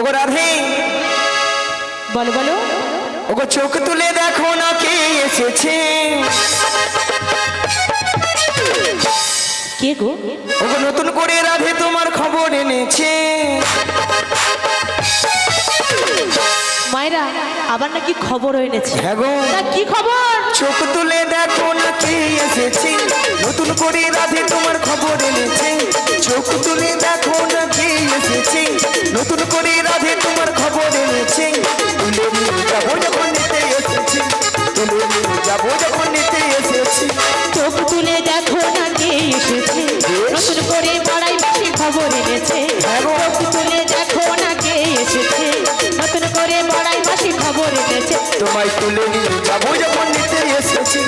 ওগো রাধে, বলো বলো। ওগো চোখ তুলে দেখো না কে এসেছে। কে গো? ওগো নতুন করে রাধে তোমার খবর এনেছে। মায়েরা আবার নাকি খবর এনেছে। হ্যাঁ গো, তা কি খবর? চোখ তুলে দেখো না কে এসেছে, নতুন করে রাধে তোমার খবর এনেছে। চোখ তুলে দেখো না কে এসেছে, নতুন করে রাধে তোমার খবর এনেছে। তুলে নিয়ে যাবো যখন নিতে এসেছি, তুলে নিয়ে যাবো যখন নিতে এসেছি। চোখ তুলে দেখো না কে এসেছে, নতুন করে বাড়াই বাসি খবর এনেছে। চোখ তুলে দেখো না কে এসেছে, নতুন করে বাড়াই বাসি খবর এনেছে। তোমায় তুলে নিয়ে যাবো যখন নিতে এসেছি,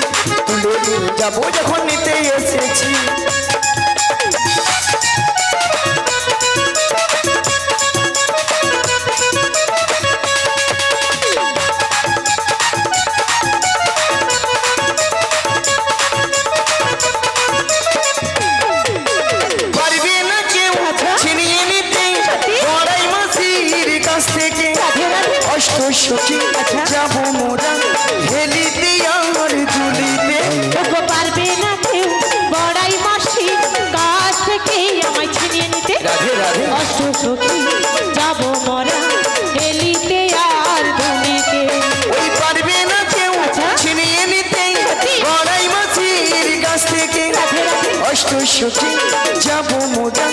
তুলে নিয়ে যাবো যখন নিতে এসেছি। পারবে না কেউ ছিনিয়ে নিতে বড়াই মাসির কাছ থেকে। অষ্ট সখী যাবো মোরা হেলিতে আর দুলিতে। ওগো পারবে না কেউ বড়াই মাসি কাছ থেকে আমায় ছিনিয়ে নিতে। রাধে রাধে, অষ্ট সখী যাব মরা হেলিতে আর দুলিতে। ওই পারবে না কেউ ছিনিয়ে নিতে বড়াই মাসির কাছ থেকে। অষ্ট সখী যাবো মোরা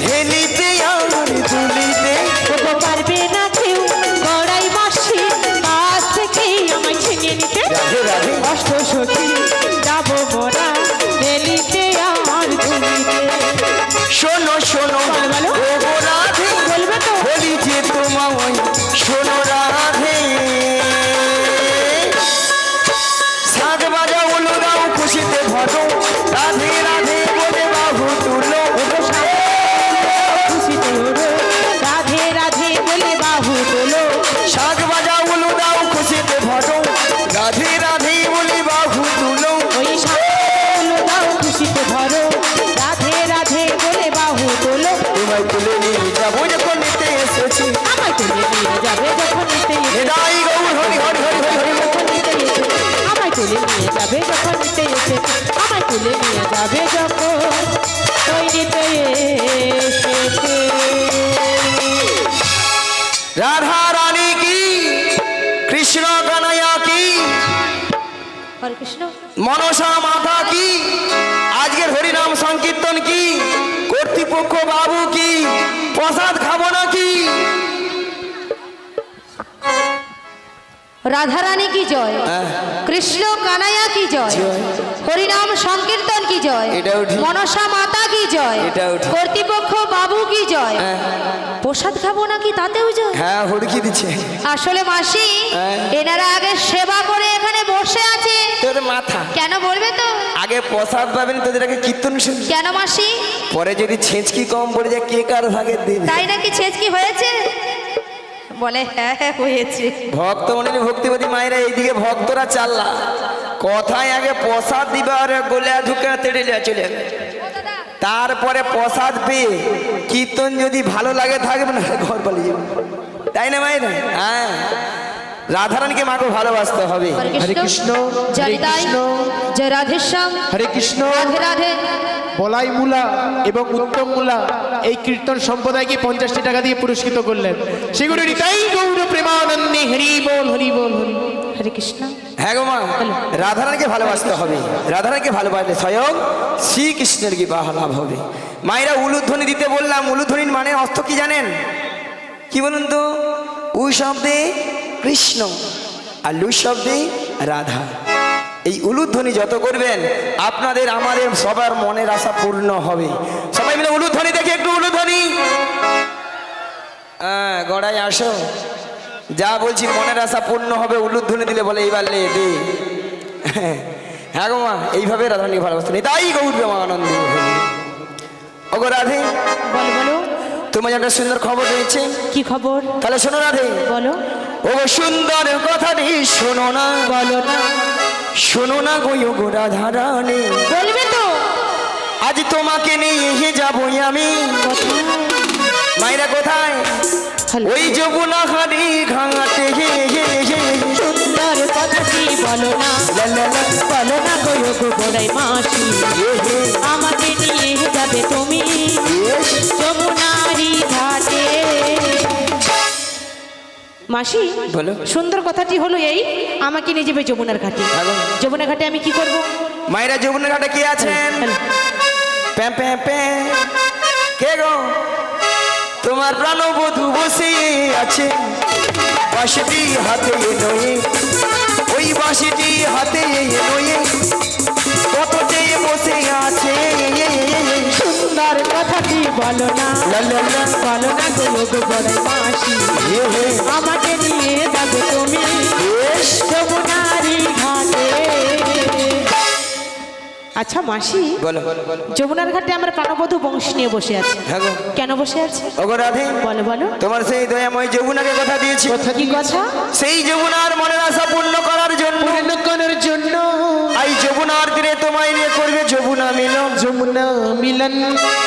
হেলিতে আর দুলিতে। ওগো পারবে না কেউ বড়াই মাসি কাছ থেকে আমায় ছিনিয়ে নিতে। রাধে রাধে, অষ্ট সখী যাব মরা হেলিতে আর দুলিতে। শোনো শোনো বলো। ওগো রাধে, বলবে তো? বলি যে তোমায় শোনো রাধে। শাক বাজা উলু দাও খুশিতে ভরো, রাধে রাধে বলে বাহু তুলো। খুশিতে ওরো রাধে রাধে বলে বাহু তোলো। শাক বাজা উলু দাও খুশিতে ভরো, রাধে রাধে বলে বাহু তুলো। ওই সালো দাও খুশিতে ভরো, রাধে রাধে বলে বাহু তোলো। তোমায় তুলে নিয়ে যাবো যখন নিতে এসেছি। আমায় তুলে নিয়ে যাবে যখন নিতে এসে, নিতাই গৌর হরি হরি হরি হরি হরি। যখন নিতে এসে, আমায় তুলে নিয়ে যাবে যখন নিতে এসে, আমায় তুলে নিয়ে যাবে যখন ওই নিতে এসেছে। রাধা রানী কি, কৃষ্ণ কানাইয়া কি, হরে কৃষ্ণ। মনসা মাতা কি, আজকের হরিনাম সংকীর্তন কি, কর্তৃপক্ষ বাবু কি, প্রসাদ খাবো নাকি? রাধারানী কি জয়, কৃষ্ণ কানাইয়া কি জয়, হরিনাম সংকীর্তন কি জয়, এটাও ঠিক। মনসা মাতা কি জয়, এটাও ঠিক। কর্তৃপক্ষ বাবু কি জয়, প্রসাদ খাবো নাকি তাতেও জয়। হ্যাঁ, হুড়কি দিচ্ছে আসলে মাসি হ্যাঁ। এনারা আগে সেবা করে এখানে বসে আছে। তোর মাথা। কেন বলবে তো? আগে প্রসাদ পাবেন, তোদের আগে কীর্তন শুন। কেন মাসি? পরে যদি ছেঁচকি কম পড়ে যায় কে কার ভাগের দিন। তাই নাকি ছেচকি হয়েছে? বলে হ্যাঁ হ্যাঁ হয়েছে। ভক্ত মনে ভক্তিপতি মায়েরা এইদিকে ভক্তরা চাল্লা কথায় আগে প্রসাদ দিবা আর গোলে ঢুকে তেড়ে চলে যাবে। তারপরে প্রসাদ পেয়ে কীর্তন যদি ভালো লাগে থাকবে না ঘর পালিয়ে যাবে। তাই না মায়েরা? হ্যাঁ, রাধারানীকে মাকে ভালোবাসতে হবে। হরে কৃষ্ণ জয় তাই জয় রাধেশ্যাম। হরে কৃষ্ণ। রাধে রাধে। বলাই মূলা এবং উত্তম মূলা এই কীর্তন সম্প্রদায়কে 50টি টাকা দিয়ে পুরস্কৃত করলেন। সেগুলো নিতাই গৌর প্রেমানন্দে হরি বল হরি বল হরি। হরে কৃষ্ণ। হ্যাঁ গো মা, রাধারানীকে ভালোবাসতে হবে। রাধারানীকে ভালোবাসলে স্বয়ং শ্রীকৃষ্ণের বিবাহ লাভ হবে। মায়েরা উলুধ্বনি দিতে বললাম, উলুধ্বনির মানে অর্থ কি জানেন? কি বলুন তো? উ শব্দে কৃষ্ণ আর লু শব্দে রাধা। এই উলুধ্বনি যত করবেন আপনাদের আমাদের সবার মনের আশা পূর্ণ হবে। সবাই মিলে উলুধ্বনি দেখি, একটু উলুধ্বনি। হ্যাঁ, গড়াই আসো। যা বলছি মনের আশা পূর্ণ হবে উলুধ্বনি দিলে। বলে এইবার লে দে। হ্যাঁ গো মা, এইভাবে রাধারানীকে ভালোবাসতে নেই। তাই গৌর প্রেমানন্দে ওগো রাধে, বলো বলো। তোমার একটা সুন্দর খবর রয়েছে। কি খবর? তাহলে শোনো রাধে। বলো। ওগো সুন্দর কথাটি শোনো না, বলো না। শোনো না গো ওগো রাধারানী। বলবে তো? আজ তোমাকে নিয়ে যাবো আমি কোথায়? মায়েরা কোথায়? হ্যালো। ওই যমুনা হাড়ি ঘাটে সুন্দর কথাটি বলো না, বলো না গো গো বড়াই মাসি, আমাকে নিয়ে যাবে তুমি যমুনারি ঘাটে। মাসি বলো। সুন্দর কথাটি হলো এই, আমাকে নিয়ে যাবে যমুনার ঘাটে। হ্যালো। যমুনার ঘাটে আমি কি করব? মায়েরা যমুনা ঘাটে কে আছেন? হ্যালো। প্যাঁ প্যাঁ প্যাঁ। কে গো? তোমার প্রাণবধূ বসে আছে বাঁশিটি হাতে নয়ে, ওই বাঁশিটি হাতে নয়ে কত যে বসে আছে। সুন্দর কথাটি বলো না, লা লা লা। বলো না গো গো বড়াই মাসি, আমাকে নিয়ে যাবে তুমি যমুনারি ঘাটে। আচ্ছা মাসি, বলো। যমুনার ঘাটে আমার প্রাণবধূ বংশ নিয়ে বসে আছে, হ্যাঁ গো। কেন বসে আছে? ওগো রাধে, বলো বলো। তোমার সেই দয়াময় যমুনাকে কথা দিয়েছি, কি কথা? সেই যমুনার মনের আশা পূর্ণ করার জন্য করার জন্য এই যমুনার তীরে তোমায় নিয়ে করবে যমুনা মিলন। যমুনা মিলন।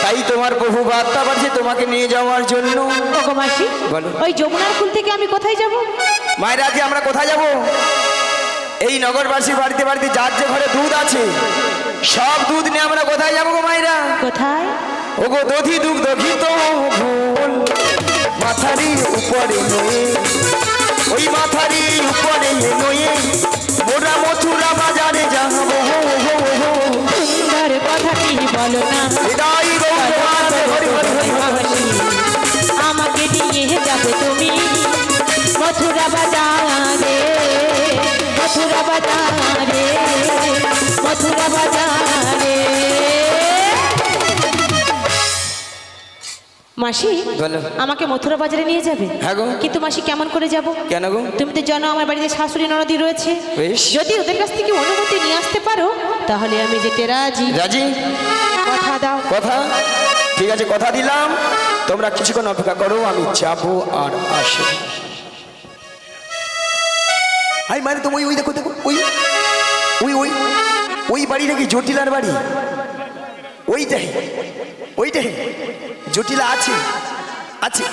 তাই তোমার বহু বার্তা পাঠিয়ে তোমাকে নিয়ে যাওয়ার জন্য। ওগো মাসি, বলো। ওই যমুনার কুল থেকে আমি কোথায় যাব? মায়েরা আজকে আমরা কোথায় যাব? এই নগরবাসী বাড়িতে বাড়িতে যার যে ঘরে দুধ আছে সব দুধ নিয়ে আমরা কোথায় যাবো গো মায়েরা? কোথায়? ওগো দধি দুগ্ধ ঘিত ভুল মাথারি উপরে নয়ে, ওই মাথারি উপরে নয়ে মোরা মথুরা বাজারে যাবো। সুন্দর কথাটি বলো না, হৃদয় গৌরবাণে হরি হরি হরি হরি। মাসি, আমাকে নিয়ে যাবে তুমি মথুরা বাজারে, মথুরা বাজারে, মথুরা বাজারে। মাসি, বলো। আমাকে মথুরা বাজারে নিয়ে যাবে? হ্যাঁ গো। কিন্তু মাসি কেমন করে যাব? কেন গো? তুমি তো জানো আমার বাড়িতে শাশুড়ি ননদি রয়েছে, বেশ। যদি ওদের কাছ থেকে অনুমতি নিয়ে আসতে পারো তাহলে আমি যেতে রাজি। রাজি? কথা দাও। কথা? ঠিক আছে, কথা দিলাম। তোমরা কিছুক্ষণ অপেক্ষা করো, আমি যাবো আর আসবো। হাই মানে তুমি ওই দেখো দেখো ওই ওই ওই ওই বাড়ি নাকি জটিলার বাড়ি? ওইটাই ওইটাই জটিলা আছে আছে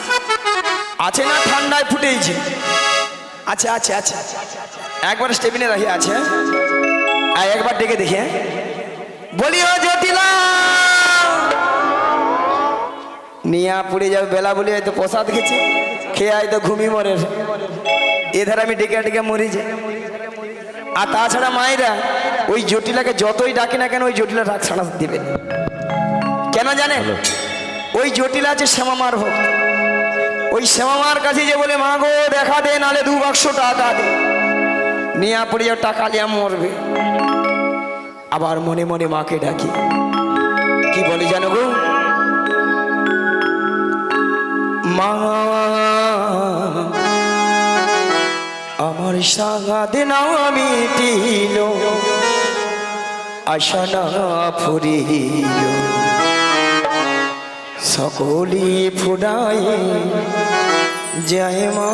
আছে না? ঠান্ডায় ফুটেইছে। আছে আছে আছে, একবার স্টেবিনে রাখি আছে। আর একবার ডেকে দেখি। হ্যাঁ বলি ও জটিলা, নিয়া পড়ে যাবে বেলা বলি হয়তো প্রসাদ খেছে, খেয়ে হয়তো ঘুমি মরে, এধারে আমি ডেকে ডেকে মরি যাই। আর তাছাড়া মায়েরা ওই জটিলাকে যতই ডাকে না কেন ওই জটিলা ডাক ছাড়া দেবে না। কেন জানেন? ওই জটিলা আছে শ্যামামার ভক্ত। ওই শ্যামামার কাছে যে বলে মা গো দেখা দে, নালে 2 বাক্স টাকা দে, নিয়া পড়ে যাও, টাকা লিয়া মরবে। আবার মনে মনে মাকে ডাকি, কি বলে জানো গো? মা আমার সাগাদে না মিটিল, আশা না ফুরিল, সকলি ফুরাই যায় মা।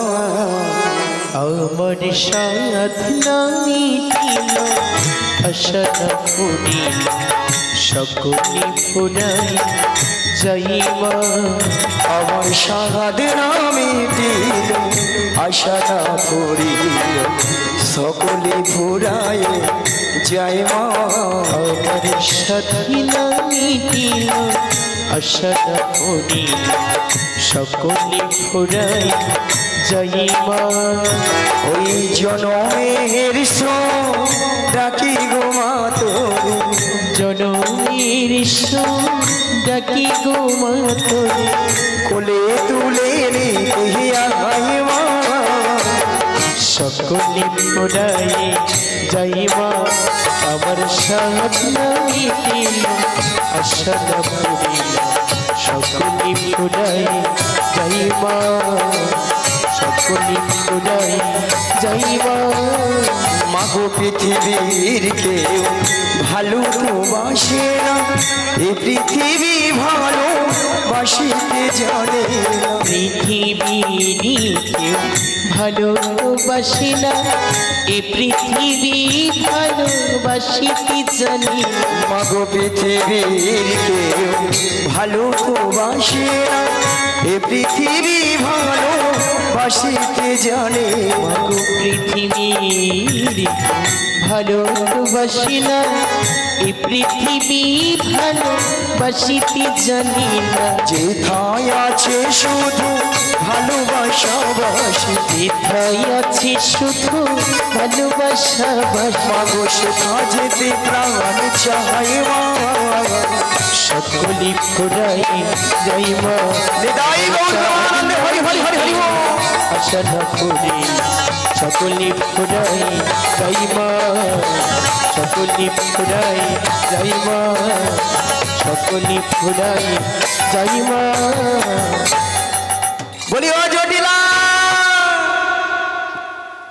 আমার সাধনা মিটিল, আশা না ফুরিল, সকলি ফুরাই যাই মা। আমার সাগাদে না মিটিল, আশা না ফুরিল, সকলি ফুরাই যায় মা। আমার সাধনা মিটিল, আশা না ফুরিল, সকলি ফুরাই যাই মা। ওই জনমের ডাকি গো মা তোরে, জনমের ডাকি গো মা তোরে, কোলে তুলে নিহিয়া মা। সকলে ফুরাই যাই মা। আমার সাধনা মিটিল, আশা না ফুরিল, সকলে ফুরাই যাই মা। সকলে ফুরাই যাই মা। মাগো পৃথিবীর কেউ ভালোবাসে না, এই পৃথিবী ভালো বাসিতে জানে না। পৃথিবীর কেউ ভালোবাসি না, এ পৃথিবী ভালোবাসিতে জানি। মাগো পৃথিবীর কেউ ভালোবাসে না, এ পৃথিবী ভালোবাসিতে জানে মাগো পৃথিবীর ভালোবাসি না, এই পৃথিবী ভালোবাসিতে জানি না। যেথায় আছে শুধু ভালোবাসাবাসি, যেথায় আছে শুধু ভালোবাসাবাসি, মাগো সেথা যেতে প্রাণ চায় মা। সকলি ফুরাই যাই মা, নিতাই গৌর প্রেমানন্দে হরি হরি হরি হরি বল। আশা না করে সকলি ফুরাই যাই মা, সকলি ফুরাই যাই মা, সকলি ফুরাই যাই মা। বলি ও জটিলা,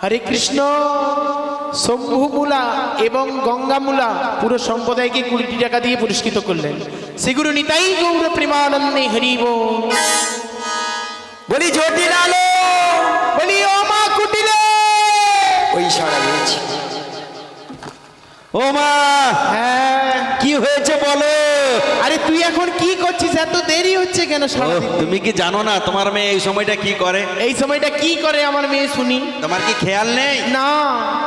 হরে কৃষ্ণ। শম্ভুমূলা এবং গঙ্গামূলা পুরো সম্প্রদায়কে 20 টাকা দিয়ে পুরস্কৃত করলেন। সেগুলো নিতাই গৌর প্রেমানন্দে হরি বল। বলি জটিলা লো, বলি ও মা কুটিলে। ওই সারা গেছি। ও মা, হ্যাঁ, কি হয়েছে বলো? আরে তুই এখন কি করছিস? এত দেরি হচ্ছে কেন? ও, সারাদিন তুমি কি জানো না তোমার মেয়ে এই সময়টা কি করে? এই সময়টা কি করে আমার মেয়ে শুনি? তোমার কি খেয়াল নেই? না,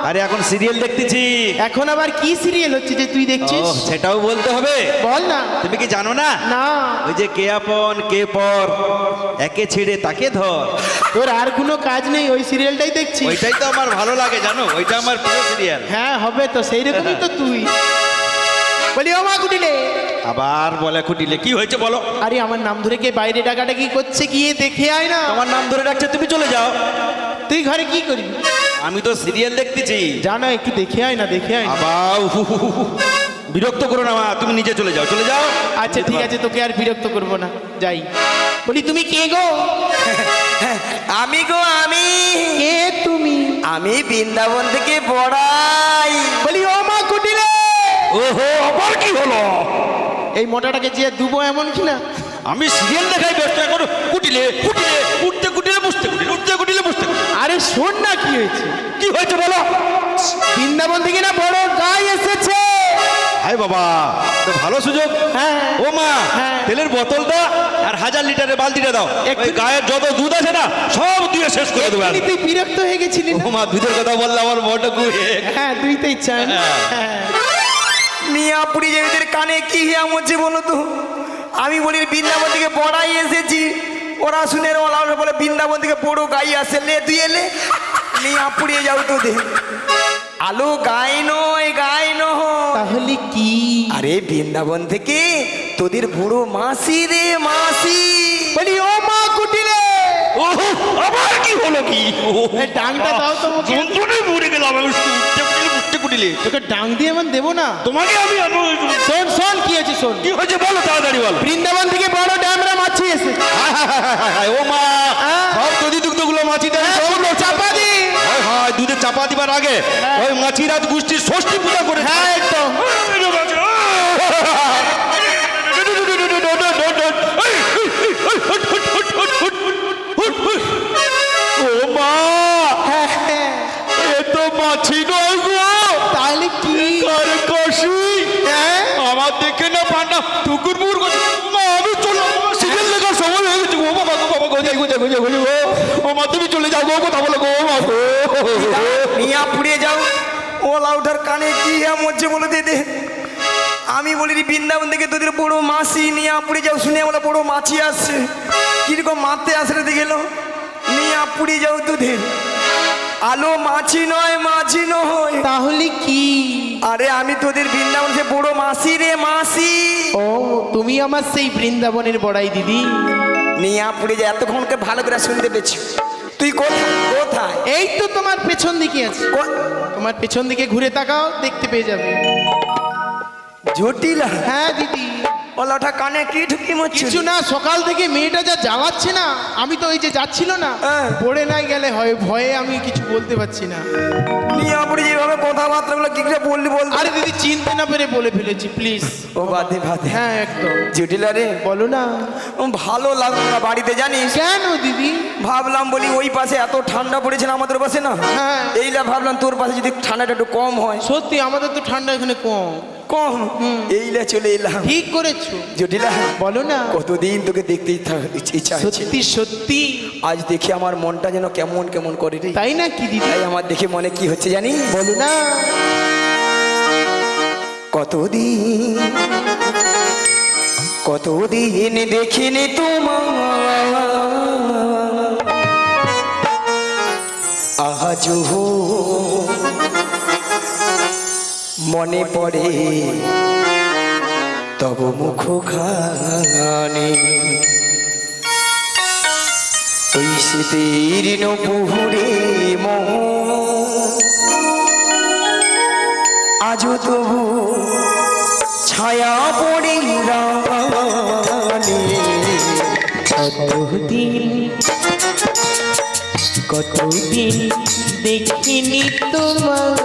আরে এখন সিরিয়াল দেখতেছি। এখন আবার কি সিরিয়াল হচ্ছে যে তুই ও, দেখছিস? সেটাও বলতে হবে। বল না। তুমি কি জানো না? না, ওই যে কে আপন কে পর, একে ছেড়ে তাকে ধর, তোর আর কোনো কাজ নেই, ওই সিরিয়ালটাই দেখছিস? ওইটাই তো আমার ভালো লাগে জানো, ওইটা আমার প্রিয় সিরিয়াল। হ্যাঁ হবে তো, সেই রকমই তো তুই। বলি ও মা কুটিলে। আবার বলে খুটিলে, কি হয়েছে বলো? আরে আমার নাম ধরে কে বাইরে ডাকাটা কি করছে, গিয়ে দেখে আয় না। তোমার নাম ধরে ডাকছে, তুমি চলে যাও। তুই ঘরে কি করবি? আমি তো সিরিয়াল দেখতেছি। জানা, একটু দেখে আয় না, দেখে আয় না। আবার বিরক্ত করো না মা, তুমি নিজে চলে যাও, চলে যাও। আচ্ছা ঠিক আছে, তোকে আর বিরক্ত করবো না, যাই। বলি তুমি কে গো? আমি গো আমি, কে তুমি? আমি বৃন্দাবন থেকে বড়াই। বলি ও মা কুটিলে। ওহো, আবার কি হলো? এই মোটাটাকে যে দুবো এমন কিনা? আমি সিরিয়াল দেখাই ব্যস্ত, এখন কুটিলে কুটিলে, উঠতে কুটিলে বসতে কুটিলে, উঠতে কুটিলে বসতে কুটিলে। আরে শোন না, কি হয়েছে? কি হয়েছে বলো? বৃন্দাবন থেকে না বড় গাই এসেছে। হাই বাবা, তো ভালো সুযোগ। হ্যাঁ। ও মা, হ্যাঁ। তেলের বোতলটা আর 1000 লিটারের বালতিটা দাও। একটু- ওই গায়ের যত দুধ আছে না, সব দুয়ে শেষ করে দেবে। এক্ষুনি তুই বিরক্ত হয়ে গেছিলি না? ও মা, দুধের কথা বললে আমার বড় গুয়ে। হ্যাঁ, তুই তো ইচ্ছা। হ্যাঁ। হ্যাঁ। মিয়াপুরি দেবীদের কানে কি হিয়াম হচ্ছে বলো তো? আমি বলি বৃন্দাবন থেকে বড়াই এসেছি, ওরা শুনে ওরা বলে বৃন্দাবন থেকে বড় গাই আসে, লে তুই এলে মিয়াপুরিয়ে যাও তো দে। আলো গাই নয়, গাই নয়। তাহলে কি? আরে বৃন্দাবন থেকে তোদের বুড়ো মাসি রে মাসি। বলি ও মা কুটিলে। ওহো, আবার কি হলো কি? এই ডাংটা দাও তো মুখে। যন্ত্রণায় মরে গেলাম আমি, উঠতে কুটিলে বুঝতে কুটিলে। তোকে ডাং দিয়ে এমন দেবো না। তোমাকে আমি শোন শোন, কি হয়েছে শোন। কি হয়েছে বলো, তাড়াতাড়ি বল। বৃন্দাবন থেকে বড় ড্যামরা মাছি এসেছে। হায় হায় হায় হায় হায়, ও মা, হ্যাঁ। সব দধি দুগ্ধগুলো মাছিতে আমি সব দুধে চাপা দি। হায় হায়, দুধে চাপা দিবার আগে ওই মাছিরাজ গোষ্ঠীর ষষ্ঠী পূজা করে। হ্যাঁ, একদম। ও মা, হ্যাঁ, হ্যাঁ। এ তো মাছি নয় গো, তাহলে কি? আরে কষি। হ্যাঁ? আমার দেখে না পান্ডা টুকুর মুকুর করছে। মা, আমি চলে সিরিয়াল দেখার সময় হয়ে গেছে গো, বাবা গো, বাবা গো, যাই গো, যাই গো, যাই গো, যাই গো। ও মা, তুমি চলে যাও গো, কথা বলো গো, মা গো। মিয়াপুরিয়ে যাও। ও লাউটার কানে কি হিয়াম হচ্ছে বলে দে দে। আমি বলি বৃন্দাবন থেকে তোদের বড় মাসি মিয়াপুরি যাও, শুনে বলে বড় মাছি আসছে, কিরকম মারতে আসলে দেখে এলো। মিয়াপুরি যাও তোদের। আলো মাছি নয়, মাছি নয়। তাহলে কি? আরে আমি তোদের বৃন্দাবন থেকে বড় মাসি রে মাসি। ও, তুমি আমার সেই বৃন্দাবনের বড়াই দিদি। মিয়াপুরি যা, এতক্ষণকে ভালো করে শুনতে পেয়েছি। তুই কোথায় কোথায়? এই তো তোমার পেছন দিকে আছে। তোমার পেছন দিকে ঘুরে তাকাও, দেখতে পেয়ে যাবে। জটিলা। হ্যাঁ দিদি। ওলাটা কানে কি ঢুকি মরছিল? কিছু না, সকাল থেকে মেয়েটা যা জ্বালাচ্ছে না, আমি তো ওই যে যাচ্ছিল না, হ্যাঁ। পড়ে নাই গেলে হয়, ভয়ে আমি কিছু বলতে পারছি না। মিয়াপুরি যেভাবে কথাবার্তা গুলো কি করে বললি বল। আরে দিদি, চিনতে না পেরে বলে ফেলেছি, প্লিজ। ও বাদে বাদে। হ্যাঁ একদম। জটিলা রে, বলো না। ভালো লাগলো না বাড়িতে জানিস। কেন দিদি? ভাবলাম বলি ওই পাশে এত ঠান্ডা পড়েছে না, আমাদের পাশে না। হ্যাঁ। এইলা ভাবলাম তোর পাশে যদি ঠান্ডাটা একটু কম হয়। সত্যি আমাদের তো ঠান্ডা এখানে কম। কম এইলা চলে এলাম। ঠিক করেছো। জটিলা বলো না। কতদিন তোকে দেখতে ইচ্ছা হচ্ছে, সত্যি সত্যি আজ দেখে আমার মনটা যেন কেমন কেমন করে রে। তাই না কি দিদি? তাই আমার দেখে মনে কি হচ্ছে জানি, বলো না। কতদিন দেখিনি তোমার, আজ মনে পড়ে তব মুখখানি, ওই শীতের পুহুরে মোহ আজও তবু ছায়া পড়ে রানী। কতদিন দেখিনি তোমার,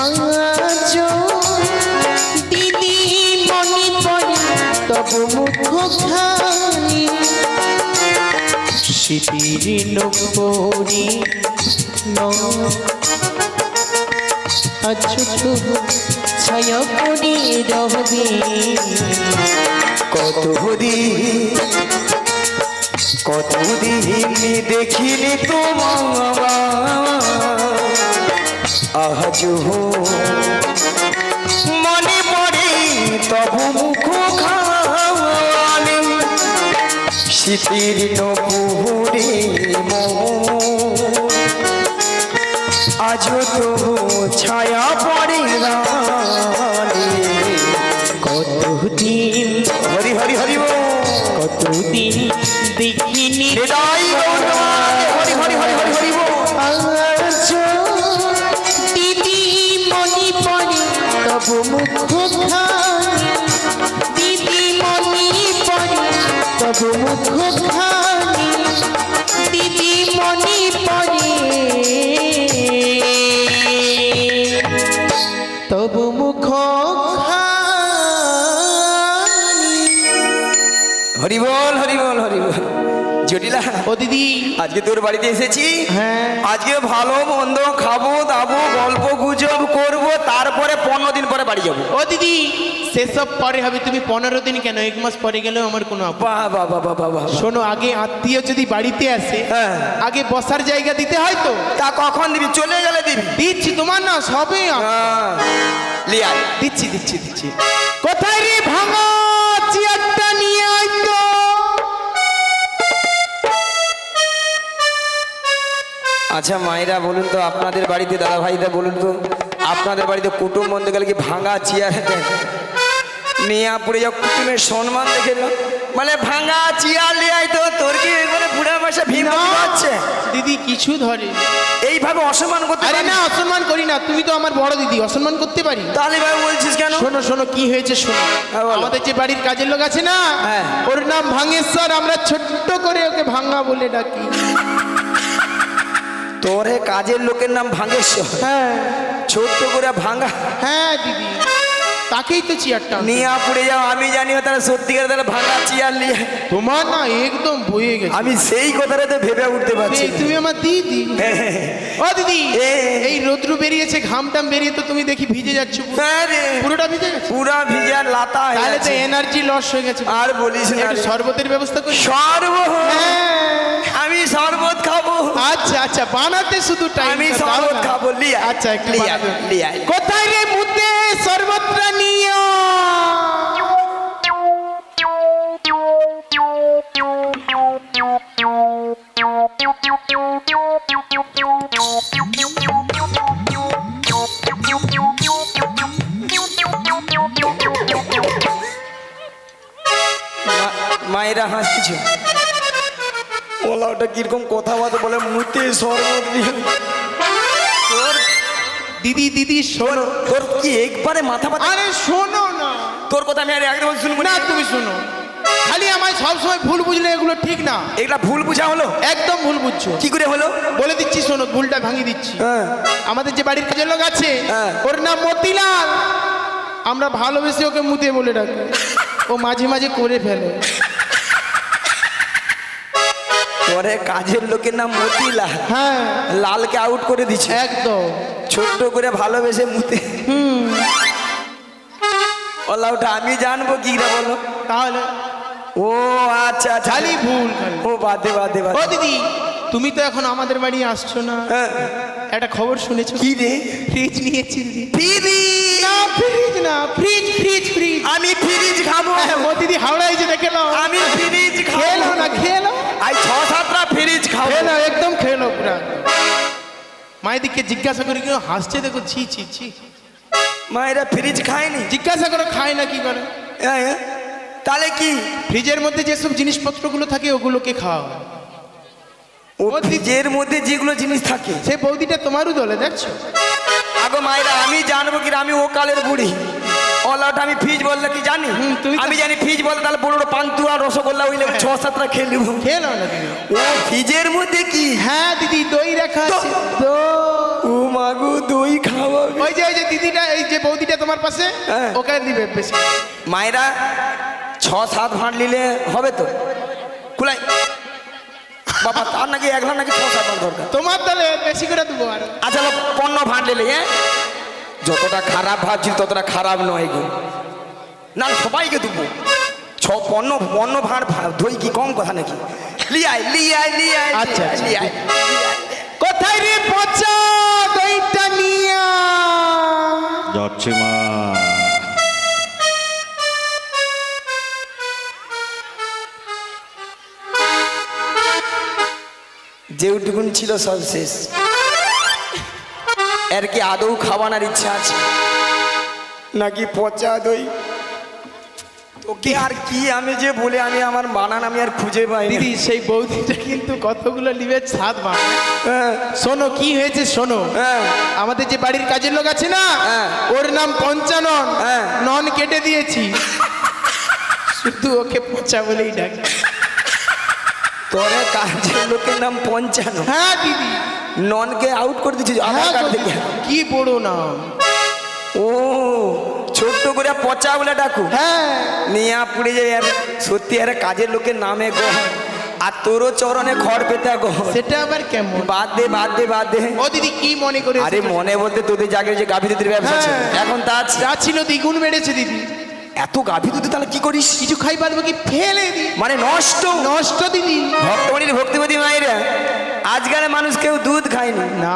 আজ দিদি মনে পড়ে তব মুখখানি, শীতের নৌকরি আজ তবু ছায়া পড়ে রবে। কতদিন দেখিনি তোমার, আজ মনে পড়ে তবু মুখখানি, শীতের নপুরে আজ তবু ছায়া পড়ে রানী। কতদিন হরি হরি হরি বল। কতদিন দেখিনি হৃদয় গৌরবাদ, হরি হরি হরি হরি হরি বল। আজ দিদি মনে পড়ে তব মুখখানি, দিদি মনে পড়ে তব মুখখানি, দিদি মনে পড়ে তব মুখখানি। হরি বল হরি বল হরি বল। জটিলা ও দিদি। আজকে তোর বাড়িতে এসেছি, হ্যাঁ। আজকে ভালো মন্দ খাবো দাবো গল্প গুজব করবো, তারপরে 15 দিন পরে বাড়ি যাবো। ও দিদি, সেসব পরে হবে, তুমি 15 দিন কেন, 1 মাস পরে গেলেও আমার কোনো বাহ বাহ বাহ বাহ বাহ বাহ। শোনো, আগে আত্মীয় যদি বাড়িতে আসে, হ্যাঁ। আগে বসার জায়গা দিতে হয় তো। তা কখন দিবি? চলে গেলে দিবি। দিচ্ছি, তোমার না সবে হ্যাঁ, লিয়া দিচ্ছি দিচ্ছি দিচ্ছি। কোথায় রে ভাঙা চেয়ারটা নিয়ে আয় তো। আচ্ছা মায়েরা বলুন তো, আপনাদের বাড়িতে দাদা ভাইরা বলুন তো, আপনাদের বাড়িতে কুটুম বন্ধু গেলে কি ভাঙা চেয়ার দেন? নিয়ে পড়ে যাও, কুটুমের সম্মান দেখে নাও। মানে ভাঙা চেয়ার লিয়ে তো তোর কি মানে বুড়া মাসে ভীম হচ্ছে? দিদি কিছু ধরে এইভাবে অসম্মান করতে আরে পারিস? না, অসম্মান করি না, তুমি তো আমার বড় দিদি, অসম্মান করতে পারি? তাহলে ভাই বলছিস কেন? শোনো শোনো, কি হয়েছে শোনো। হ্যাঁ, বলো। আমাদের যে বাড়ির কাজের লোক আছে না, হ্যাঁ। ওর নাম ভাঙেশ্বর, আমরা ছোট্ট করে ওকে ভাঙা বলে ডাকি। তোরে কাজের লোকের নাম ভাঙেশ্বর? হ্যাঁ ছোট্ট করে ভাঙা? হ্যাঁ দিদি, তাকেই তো চেয়ারটা আনতে। নিয়ে পড়ে যাও, আমি জানি তারা সত্যিকার তারা ভাঙা চেয়ার নিয়ে। তোমার না একদম বয়ে গেছে। আমি সেই কথাটা তো ভেবে উঠতে পারছি এই, তুমি আমার দিদি। ও দিদি, এই রোদ্রু বেরিয়েছে, ঘামটাম বেরিয়ে তো তুমি দেখি ভিজে যাচ্ছ পুরো। হ্যাঁ রে, পুরোটা ভিজে গেছে, পুরা ভিজা লাতা হয়ে তাহলে তো গেছে। এনার্জি লস হয়ে গেছে। আর বলিস না একটু রে। শরবতের ব্যবস্থা করি। শরবত? হ্যাঁ। আমি শরবত খাবো? আচ্ছা আচ্ছা, বানাতে শুধু টাইম। আমি শরবত খাবো, লিয়া। আচ্ছা, একটু লিয়া, বানাবে। লিয়া। কোথায় রে মুতে শরবতটা নিও। মায়েরা হাসছে। ওলা ওটা কিরকম কথা বলতে বলে মুতে শরবত দিয়ে। তোর দিদি দিদি শোনো। তোর কি একবারে মাথা ব্যথা? আরে শোনো না, তোর কথা আমি আর একদম শুনবো না না। তুমি শোনো, খালি আমায় সবসময় ভুল বুঝলে এগুলো ঠিক না। এটা ভুল বুঝা হলো? একদম ভুল বুঝছো। কি করে হলো? বলে দিচ্ছি শোনো, ভুলটা ভাঙিয়ে দিচ্ছি। হ্যাঁ। আমাদের যে বাড়ির কাজের লোক আছে, হ্যাঁ। ওর নাম মতিলাল, আমরা ভালোবেসে ওকে মুতে বলে ডাকি। ও মাঝে মাঝে করে ফেলে। পরে কাজের লোকের নাম মতিলাল, হ্যাঁ লালকে আউট করে দিচ্ছে একদম। ছোট্ট করে ভালোবেসে মুতে। ওটা আমি জানবো কি রে বলো? তাহলে ও আচ্ছা আচ্ছা, খালি ভুল খালি। ও বাদে বাদে ও বাদে। দিদি, তুমি তো এখন আমাদের বাড়ি আসছো না, হ্যাঁ, একটা খবর শুনেছো? কি রে? ফ্রিজ নিয়েছি দিদি। ফ্রিজ? না ফ্রিজ না, ফ্রিজ ফ্রিজ ফ্রিজ। আমি ফ্রিজ খাবো? হ্যাঁ, ও দিদি হাওড়ায় যে দেখে নাও। আমি ফ্রিজ খেলো খাবো না, খেলো আই 6-7টা ফ্রিজ খাবো। খেলো, একদম খেলো পুরা। মায়েদিকে জিজ্ঞাসা করি কেউ হাসছে, দেখো ছি ছি ছি। মায়েরা ফ্রিজ খায়নি? জিজ্ঞাসা করো খায় না কি করে। হ্যাঁ, হ্যাঁ। তাহলে কি ফ্রিজের মধ্যে যেসব জিনিসপত্রগুলো থাকে ওগুলোকে খাওয়া। ও ফ্রিজের মধ্যে যেগুলো জিনিস থাকে? সে বৌদিটা তোমারও দলে দেখছো। আগো মায়েরা আমি জানবো কি? আমি ও কালের বুড়ি। ওটা আমি ফ্রিজ বললে কি জানি? তুই তো- আমি জানি ফ্রিজ বলতে তাহলে বড় বড় পান্তুয়া রসগোল্লা ওই 6-7টা খেয়ে নেবো। খেলো না দিদি। ও ফ্রিজের মধ্যে কি? হ্যাঁ দিদি, দই রাখা আছে। ও মাগু দই খাওয়া? ওই যে দিদিটা, এই যে বৌদিটা তোমার পাশে, হ্যাঁ। ওকে দিবে বেশি। মায়েরা 6-7 ভাঁড় নিলে হবে তো? কুলাই বাবা, তার নাকি 1 ভাঁড় নাকি 6-7 ভাঁড় দরকার। তোমার তাহলে বেশি করে দেবো আর। আচ্ছা 15 ভাঁড় নিলে। হ্যাঁ, যতটা খারাপ ভাবছি ততটা খারাপ নয় গো। না সবাইকে দেবো। 15 ভাঁড় দই কি কম কথা নাকি? লিয়াই লিয়াই লিয়াই। আচ্ছা, আচ্ছা। লিয়াই। কোথায় রে পচা দইটা নিয়া? যাচ্ছে মা। যেটুকুন ছিল সব শেষ। এর কি আদৌ খাওয়ানোর ইচ্ছা আছে নাকি পচা দই? তোকে আর কি আমি যে বলে আমি আমার বানান আমি আর খুঁজে পাই না। দিদি সেই বৌদিটা কিন্তু কতগুলো নিবে, 7 ভাগ। হ্যাঁ, শোনো কি হয়েছে শোনো। হ্যাঁ। আমাদের যে বাড়ির কাজের লোক আছে না, হ্যাঁ। ওর নাম পঞ্চানন। হ্যাঁ। নন কেটে দিয়েছি, শুধু ওকে পচা বলেই ডাকে। তোরে কাজের লোকের নাম 55। হ্যাঁ দিদি। ননকে আউট করে দিচ্ছিস আধার হ্যাঁ কার্ড গো থেকে। দিদি, কি বড় নাম। ও ছোট্ট করে পচা বলে ডাকু? হ্যাঁ নিয়ে পুড়ে যায়। আর সত্যি আরে কাজের লোকের নামে গো, আর তোরও চরণে খড় পেতে গো। সেটা আবার কেমন? বাদ দে বাদ দে বাদ দে। ও দিদি কি মনে করে? আরে মনে বলতে তোদের জায়গায় যে গাভী দুধের ব্যবসা ছিল, হ্যাঁ। এখন তা আছে? যা ছিল দ্বিগুণ বেড়েছে দিদি। এত গাভী দুধ তাহলে কি করিস? কিছু খাই পারবো কি, ফেলে দি। মানে নষ্ট। নষ্ট দিদি। ভক্তমণির ভক্তিপতি মায়েরা, আজকালের মানুষ কেউ দুধ খায়নি না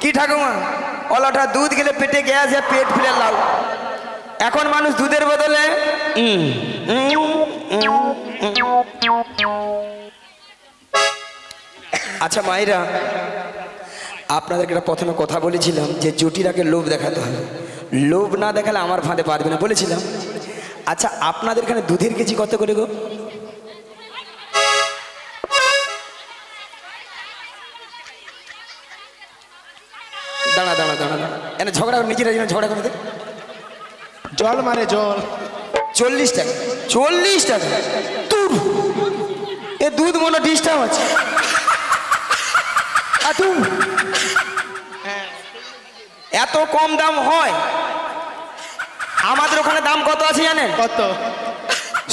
কি ঠাকুমা? অলটা দুধ গেলে পেটে গ্যাস আর পেট ফুলে লাউ। এখন মানুষ দুধের বদলে আচ্ছা মায়েরা, আপনাদেরকে একটা প্রথমে কথা বলেছিলাম যে জটির আগে লোভ দেখাতে হবে। লোভ না দেখালে আমার ফাঁদে পারবে না বলেছিলাম। আচ্ছা আপনাদের এখানে দুধের কেজি কত করে গো? দাঁড়া দাঁড়া দাঁড়া দাঁড়া, এনে ঝগড়া নিজেরা ঝগড়া করে দে। জল মারে জল। 40 টাকা? 40 টাকা? তুই এ দুধ মনে ডিস্টার্ব আছে। এত কম দাম হয়? আমাদের ওখানে দাম কত আছে জানেন? কত?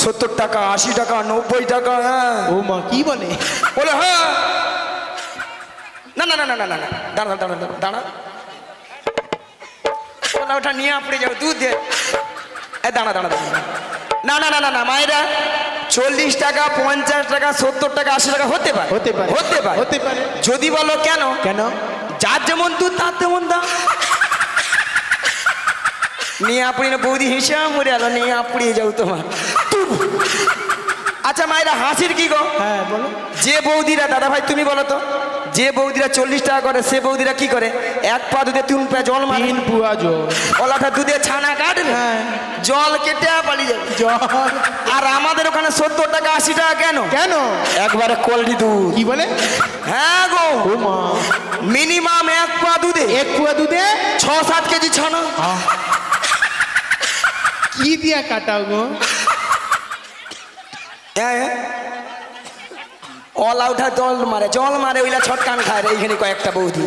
70 টাকা, 80 টাকা, 90 টাকা। হ্যাঁ ও মা কি বলে? বলে হ্যাঁ। না না না না না না না, দাঁড়া দাঁড়া দাঁড়া দাঁড়া, ওটা নিয়ে আপড়ে যাবে দুধ দে। দাঁড়া দাঁড়া দাঁড়া, না না না না না মায়েরা, 40 টাকা, 50 টাকা, 70 টাকা, 80 টাকা হতে পারে, হতে পারে, হতে পারে, হতে পারে। যদি বলো কেন? কেন? যার যেমন দুধ তার তেমন দাম। নিয়ে আপনি না বৌদি হিসাব মরে আলো, নিয়ে আপড়িয়ে যাও তোমার। আচ্ছা মায়েরা হাসির কি গো? হ্যাঁ বলো। যে বৌদিরা, দাদা ভাই তুমি বলো তো, যে বৌদিরা 40 টাকা করে সে বৌদিরা কি করে? 1 পা দুধে 3 পা জল মারে। 3 পুয়া জল। ওলাটা দুধে ছানা কাটবে, হ্যাঁ। জল কেটে পালিয়ে যাবে। জল। আর আমাদের ওখানে 70 টাকা 80 টাকা কেন? কেন? একবারে কোয়ালিটি দুধ। কি বলে? হ্যাঁ গো, ও মা, মিনিমাম 1 পা দুধে 1 পুয়া দুধে 6-7 কেজি ছানা। কি দিয়া কাটাও গো? অলা উঠা জল মারে, জল মারে, ওইলা ছটকান খায় এইখানে কয়েকটা বৌদি।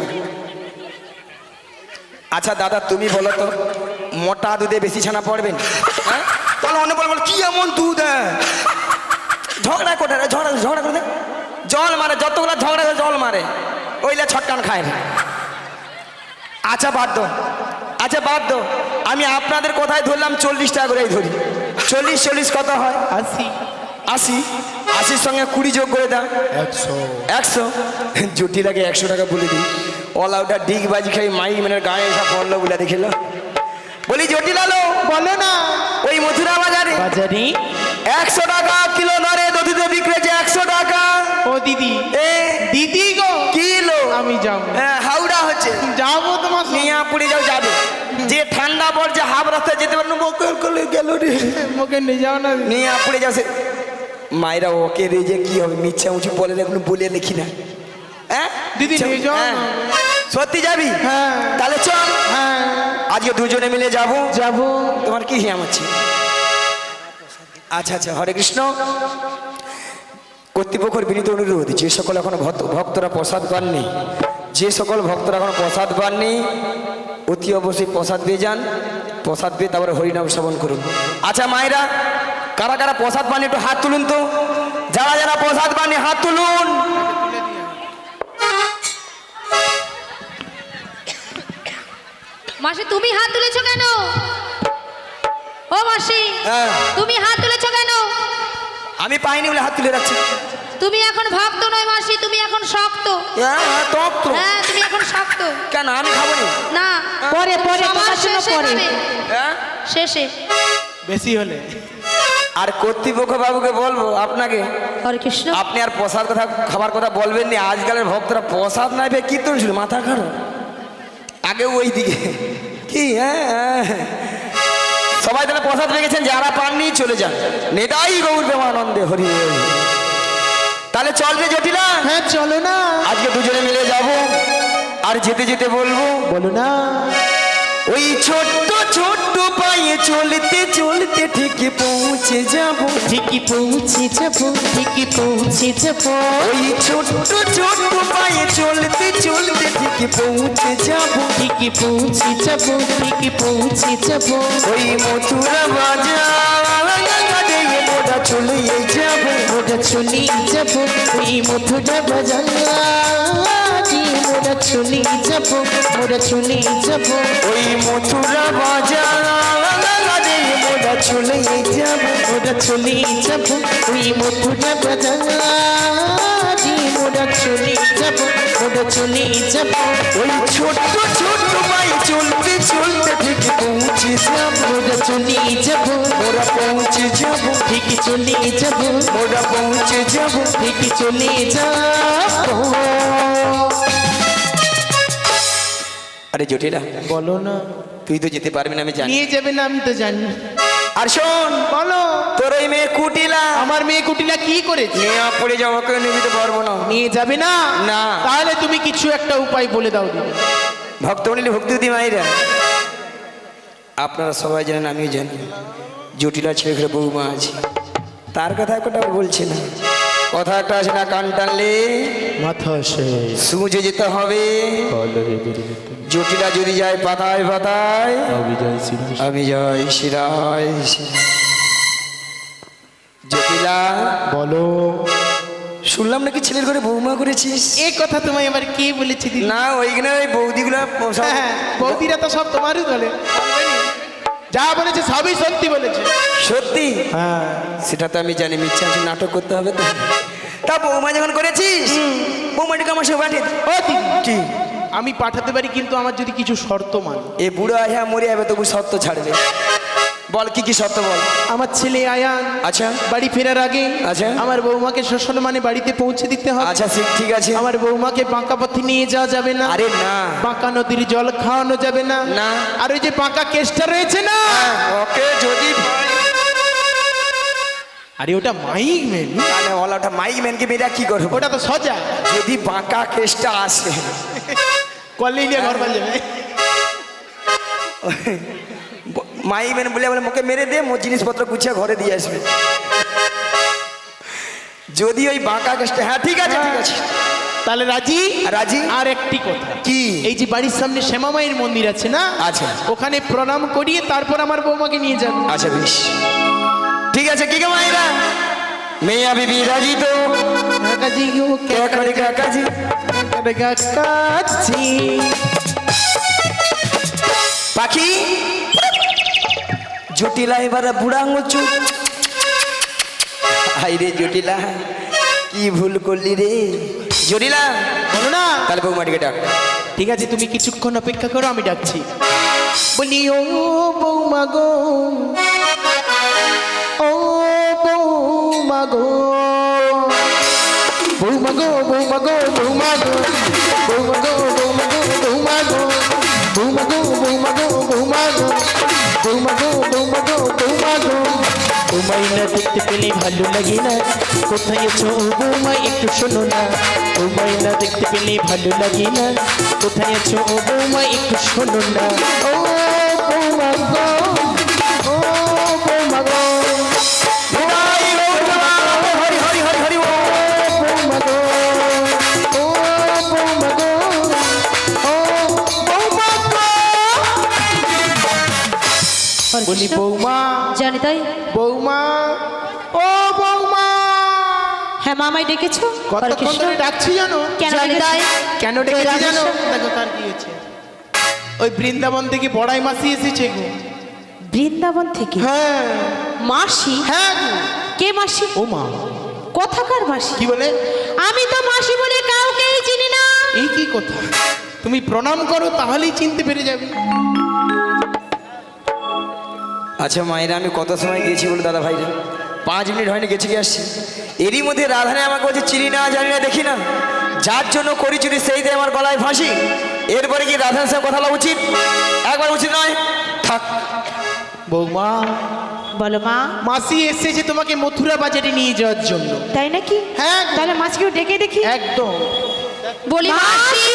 আচ্ছা দাদা তুমি বলো তো, মোটা দুধে বেশি ছানা পড়বেন? হ্যাঁ, তাহলে অনেক বল কি এমন দুধ? ঝগড়া করে ঝগড়া ঝগড়া করে জল মারে, যতগুলো ঝগড়া আছে জল মারে, ওইলা ছটকান খায় না। আচ্ছা বাধ্য, আচ্ছা বাধ্য, আমি আপনাদের কোথায় ধরলাম 40 টাকা করেই ধরি। 40 কত হয়? 80 80, 80 সঙ্গে 20 যোগ করে দাও 100। জটিলাকে 100 টাকা বলে দিই, অল আউটার ডিগ বাজি খাই মাই মানে গায়ে এসব পড়লো বলে দেখিল। বলি জটিলালো বলো না। ওই মথুরা বাজারে বাজারে 100 টাকা কিলো দরে দধিতে বিক্রি হচ্ছে 100 টাকা। ও দিদি, এ দিদি গো, কিলো আমি যাবো। হ্যাঁ, হাওড়া হচ্ছে, যাবো তোমার সঙ্গে। মিয়াপুরি যাও যাবে। যে ঠান্ডা পড়ছে হাফ রাস্তায় যেতে পারবো, বকর করলে গেল রে। মুখে নিয়ে যাও না। মিয়াপুরি যাচ্ছে। মায়েরা ওকে রেজে কি হবে, মিথ্যা উঁচু বলে এখন বলে লিখি না। হ্যাঁ দিদি নিয়ে যাও হ্যাঁ। না। সত্যি যাবি? হ্যাঁ। তাহলে চল, হ্যাঁ আজকে দুজনে মিলে যাবো। যাবো। তোমার কি হিয়ামাচ্ছি? আচ্ছা আচ্ছা, হরে কৃষ্ণ। কর্তৃপক্ষের বিনীত অনুরোধ, যে সকল এখন ভক্তরা প্রসাদ পাননি, যে সকল ভক্তরা এখন প্রসাদ পাননি, অতি অবশ্যই প্রসাদ পেয়ে যান। প্রসাদ পেয়ে তারপরে হরিনাম শ্রবণ করুন। আচ্ছা মায়েরা, কারা কারা প্রসাদ পাননি একটু হাত তুলুন তো। যারা যারা প্রসাদ পাননি হাত তুলুন। মাসি তুমি হাত তুলেছো কেন? ও মাসি, হ্যাঁ, তুমি হাত তুলেছো কেন? আমি পাইনি বলে হাত তুলে রাখছি। তুমি এখন ভক্ত নয় মাসি, তুমি এখন শক্ত। হ্যাঁ হ্যাঁ, টক তো। হ্যাঁ, তুমি এখন শক্ত। কেন আমি খাবো নি? না, পরে পরে সবার তোমার জন্য শেষে পরে। খাবে। হ্যাঁ, শেষে। বেশি হলে আর কর্তৃপক্ষ বাবুকে বলবো আপনাকে, হরে কৃষ্ণ। আপনি আর প্রসাদ কথা খাবার কথা বলবেন না। আজকালের ভক্তরা প্রসাদ নাই পেয়ে কীর্তন ছিল, মাথা খারাপ। আগে ওই দিকে কি, হ্যাঁ সবাই তাহলে প্রসাদ পেয়ে গেছেন, যারা পাননি চলে যান। নেতাই গৌর প্রেমানন্দে হরি হরি। তাহলে চল রে জটিলা, হ্যাঁ চলো না। আজকে দুজনে মিলে যাব। আর যেতে যেতে বলবো, বলো না। ওই ছোট্ট ছোট্ট পায়ে চলতে চলতে ঠিক পৌঁছে যাব। ঠিকই পৌঁছে যাবো, ঠিকই পৌঁছে যাবো। ওই ছোট্ট ছোট্ট পায়ে চলতে চলতে ঠিক পৌঁছে যাব। ঠিকই পৌঁছে যাবো, ঠিকই পৌঁছে যাবো। ওই মথুরা বাজার মোটা চলে যাব। মোরা চলে যাবো, ওই মথুরা বাজার। মোরা চলে যাবো, মোরা চলে যাবো। ওই মথুরা বাজার মোটা চলে যাব। মোরা চলে যাবো, ওই মথুরা বাজার। মোরা চলে যাবো, মোরা চলে যাবো। ওই ছোট্ট ছোট্ট পায়ে চলতে চলতে ঠিক পৌঁছে যাব। মোরা চলে যাবো, মোরা পৌঁছে যাব। ঠিকই চলে যাবো, মোরা পৌঁছে যাব। ঠিকই চলে যাবো। আরে জটিলা, বলো না। তুই তো যেতে পারবি না আমি জানি। নিয়ে যাবে না আমি তো জানি। আর শোন, বলো। তোর ওই মেয়ে কুটিলা আমার মেয়ে কুটিলা কি করেছে? নিয়ে পড়ে যাও, ওকে নিয়ে যেতে পারবো না। নিয়ে যাবে না? না। তাহলে তুমি কিছু একটা উপায় বলে দাও দিদি। ভক্ত নিলে ভক্তি দি মাইরা, আপনারা সবাই জানেন, আমিও জানি, জটিলা ছেলে ঘরে বৌমা আছে। তার কথা একটা বলছি না, কথা একটা আছে না, কান টানলে মাথা শেষ। সুজে যেতে হবে। জটিলা যদি যায় পাতায় পাতায়, আমি যাই শিরায় শিরায়। জটিলা, বলো। শুনলাম নাকি ছেলের ঘরে বৌমা করেছিস? এই কথা তোমায় আবার কে বলেছে দিদি? না, ওইখানে ওই বৌদিগুলা সব- হ্যাঁ, বৌদিরা তো সব তোমারই বলে। যা বলেছে সবই সত্যি বলেছে। সত্যি? হ্যাঁ। সেটা তো আমি জানি, মিথ্যা আছে, নাটক করতে হবে তো। তা বৌমা যখন করেছিস, বৌমাটিকে আমার সঙ্গে পাঠিয়ে দে। ও দিদি, কি? আমি পাঠাতে পারি, কিন্তু আমার যদি কিছু শর্ত মান। এ বুড়ো হ্যাঁ মরে যাবে, তবু সত্য ছাড়বে। বল কি কি সত্য বল। আমার ছেলে আয়ান আচ্ছা বাড়ি ফেরার আগে আচ্ছা। আমার বৌমাকে সসম্মানে বাড়িতে পৌঁছে দিতে হবে। আচ্ছা ঠিক আছে। আমার বৌমাকে বাঁকা পথে নিয়ে যাওয়া যাবে না। আরে না, বাঁকা নদীর জল খাওয়ানো যাবে না। না। আর ওই যে বাঁকা কেসটা রয়েছে না, ওকে যদি আরে ওটা মাইক মেন, তাহলে বলা ওটা মাইক ম্যানকে মেয়েরা কি করবো? ওটা তো সজা যদি বাঁকা কেসটা আসে, কলেই নিয়ে ঘর পালিয়ে যাবে। মাইক ম্যান বলে বলে মুখে মেরে দে, মোর জিনিসপত্র গুছিয়ে ঘরে দিয়ে আসবে। যদি ওই বাঁকা কেসটা, হ্যাঁ ঠিক আছে ঠিক আছে, তাহলে রাজি? রাজি। আর একটি কথা, কি? এই যে বাড়ির সামনে শ্যামা মায়ের মন্দির আছে না, আচ্ছা। ওখানে প্রণাম করিয়ে তারপর আমার বৌমাকে নিয়ে যাবে। আচ্ছা বেশ ঠিক আছে। কি গো মায়েরা, मैया बीबी राजी तो কাকাজি গো क्या करेगा काजी কাকাজি পাখি জটিলা এবার বুড়া আঙুচু হাই রে জটিলা কি ভুল করলি রে জটিলা বলো না। তাহলে বৌমাটিকে ডাক ঠিক আছে, তুমি কিছুক্ষণ অপেক্ষা করো, আমি ডাকছি। বলি ও বৌমা গো, ও বৌমা গো, বৌমা গো, বৌমা গো, বৌমা গো, বৌমা গো, বৌমা গো, বৌমা গো, বৌমা গো, বৌমা গো, বৌমা গো, বৌমা গো, বৌমা গো, বৌমা গো। তোমায় না দেখতে পেলে ভালো লাগে না, কোথায় আছো বৌমা একটু শোনো না। তোমায় না দেখতে পেলে ভালো লাগে না, কোথায় আছো বৌমা একটু শোনো না। ও বৌমা গো, ও বৌমা গো, হরি হরি হরি হরি ও বৌমা গো, ও বৌমা গো, ও বৌমা গো। বলি বৌমা, জানি তাই। বৌমা, ও বৌমা। হ্যাঁ মা, আমায় ডেকেছো? কতক্ষণ ধরে ডাকছি জানো? কেন জানি ডেকেছো? তাই। কেন ডেকেছি জানো? দেখো তার কি হয়েছে। ওই বৃন্দাবন থেকে বড়াই মাসি এসেছে গো। বৃন্দাবন থেকে হ্যাঁ মাসি? হ্যাঁ গো। কে মাসি? ও মা, কোথাকার মাসি? কি বলে? আমি তো মাসি বলে কাউকেই চিনি না। এই কি কথা? তুমি প্রণাম করো, তাহলেই চিনতে পেরে যাবে। আচ্ছা মায়েরা, আমি কত সময় গিয়েছি বলে দাদা ভাইরা? 5 মিনিট হয়নি, গেছি কি আসছি। এরই মধ্যে রাধানে আমাকে বলছে চিনি না, জানি না, দেখি না, যার জন্য করি চুরি সেই দিয়ে আমার গলায় ফাঁসি। এরপরে কি রাধার সঙ্গে কথা বলা উচিত? একবার উচিত নয়, থাক। বৌমা, বলো মা। মাসি এসেছে তোমাকে মথুরা বাজারে নিয়ে যাওয়ার জন্য। তাই নাকি? হ্যাঁ গো। তাহলে মাসিকেও ডেকে দেখি। একদম। বলি মাসি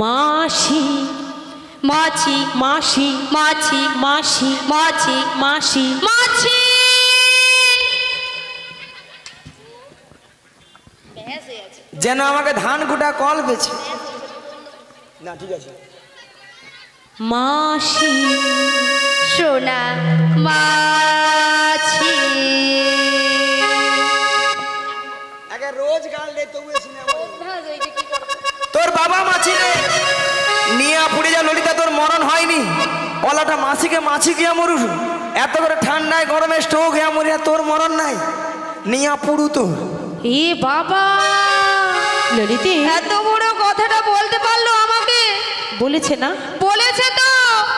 মাসি মাছি মাসি মাছি মাসি মাছি মাসি মাছি যেন আমাকে ধান কুটা কল পেয়েছে না। ঠিক আছে, মাসি সোনা মাছি রোজ গাল দে তবু তোর বাবা মাছি রে নিয়ে পুড়ে যা ললিতা, তোর মরণ হয়নি। ওলাটা মাছিকে মাছি গিয়া মরুর, এত করে ঠান্ডায় গরমে স্ট্রোক হইয়া মরিয়া, তোর মরণ নাই। নিয়া পুড়ু তো এ বাবা, ললিতে এত বড় কথাটা বলতে পারলো আমাকে? বলেছে না? বলেছে তো।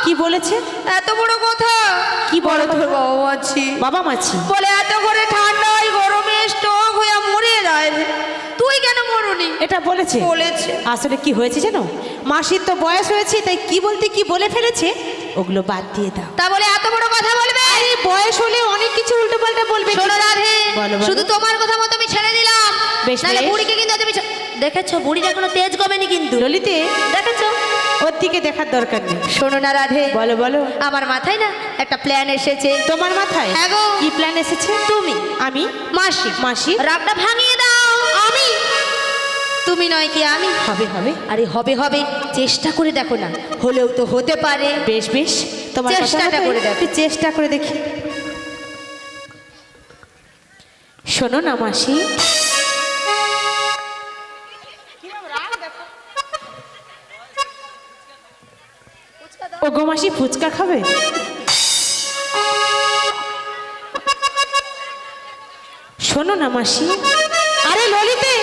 কি বলেছে? এত বড় কথা কি বড় তোর কথা? বাবা মাছি বাবা মাছি বলে এত করে ঠান্ডায় গরমে স্ট্রোক হয়ে মরে যায়। তুই কেন মরুনি? এটা বলেছে? বলেছে। আসলে কি হয়েছে জানো, মাসির তো বয়স হয়েছে, তাই কি বলতে কি বলে ফেলেছে, ওগুলো বাদ দিয়ে দাও। তা বলে এত বড় কথা বলবে? আরে বয়স হলে অনেক কিছু উল্টো পাল্টা বলবে। শোনো রাধে, বলো, বলো। শুধু তোমার কথা মতো আমি ছেড়ে দিলাম। বেশ, নাহলে বেশ। বুড়িকে কিন্তু তুমি দেখেছো, বুড়িটা কোনো তেজ কমেনি কিন্তু। ললিতে দেখেছো? ওর দিকে দেখার দরকার নেই। শোনো না রাধে, বলো বলো। আমার মাথায় না একটা প্ল্যান এসেছে। তোমার মাথায়? হ্যাঁ গো। কি প্ল্যান এসেছে? তুমি আমি? মাসি মাসি? রাগটা ভাঙিয়ে দাও। আমি? তুমি নয় কি আমি? হবে হবে। আরে হবে হবে, চেষ্টা করে দেখো না, হলেও তো হতে পারে। বেশ বেশ, তোমার কথা চেষ্টাটা মতোই করে দেখো। একটু চেষ্টা করে দেখি। শোনো না মাসি, ও গো মাসি, ফুচকা খাবে? শোনো না মাসি। আরে ললিতে,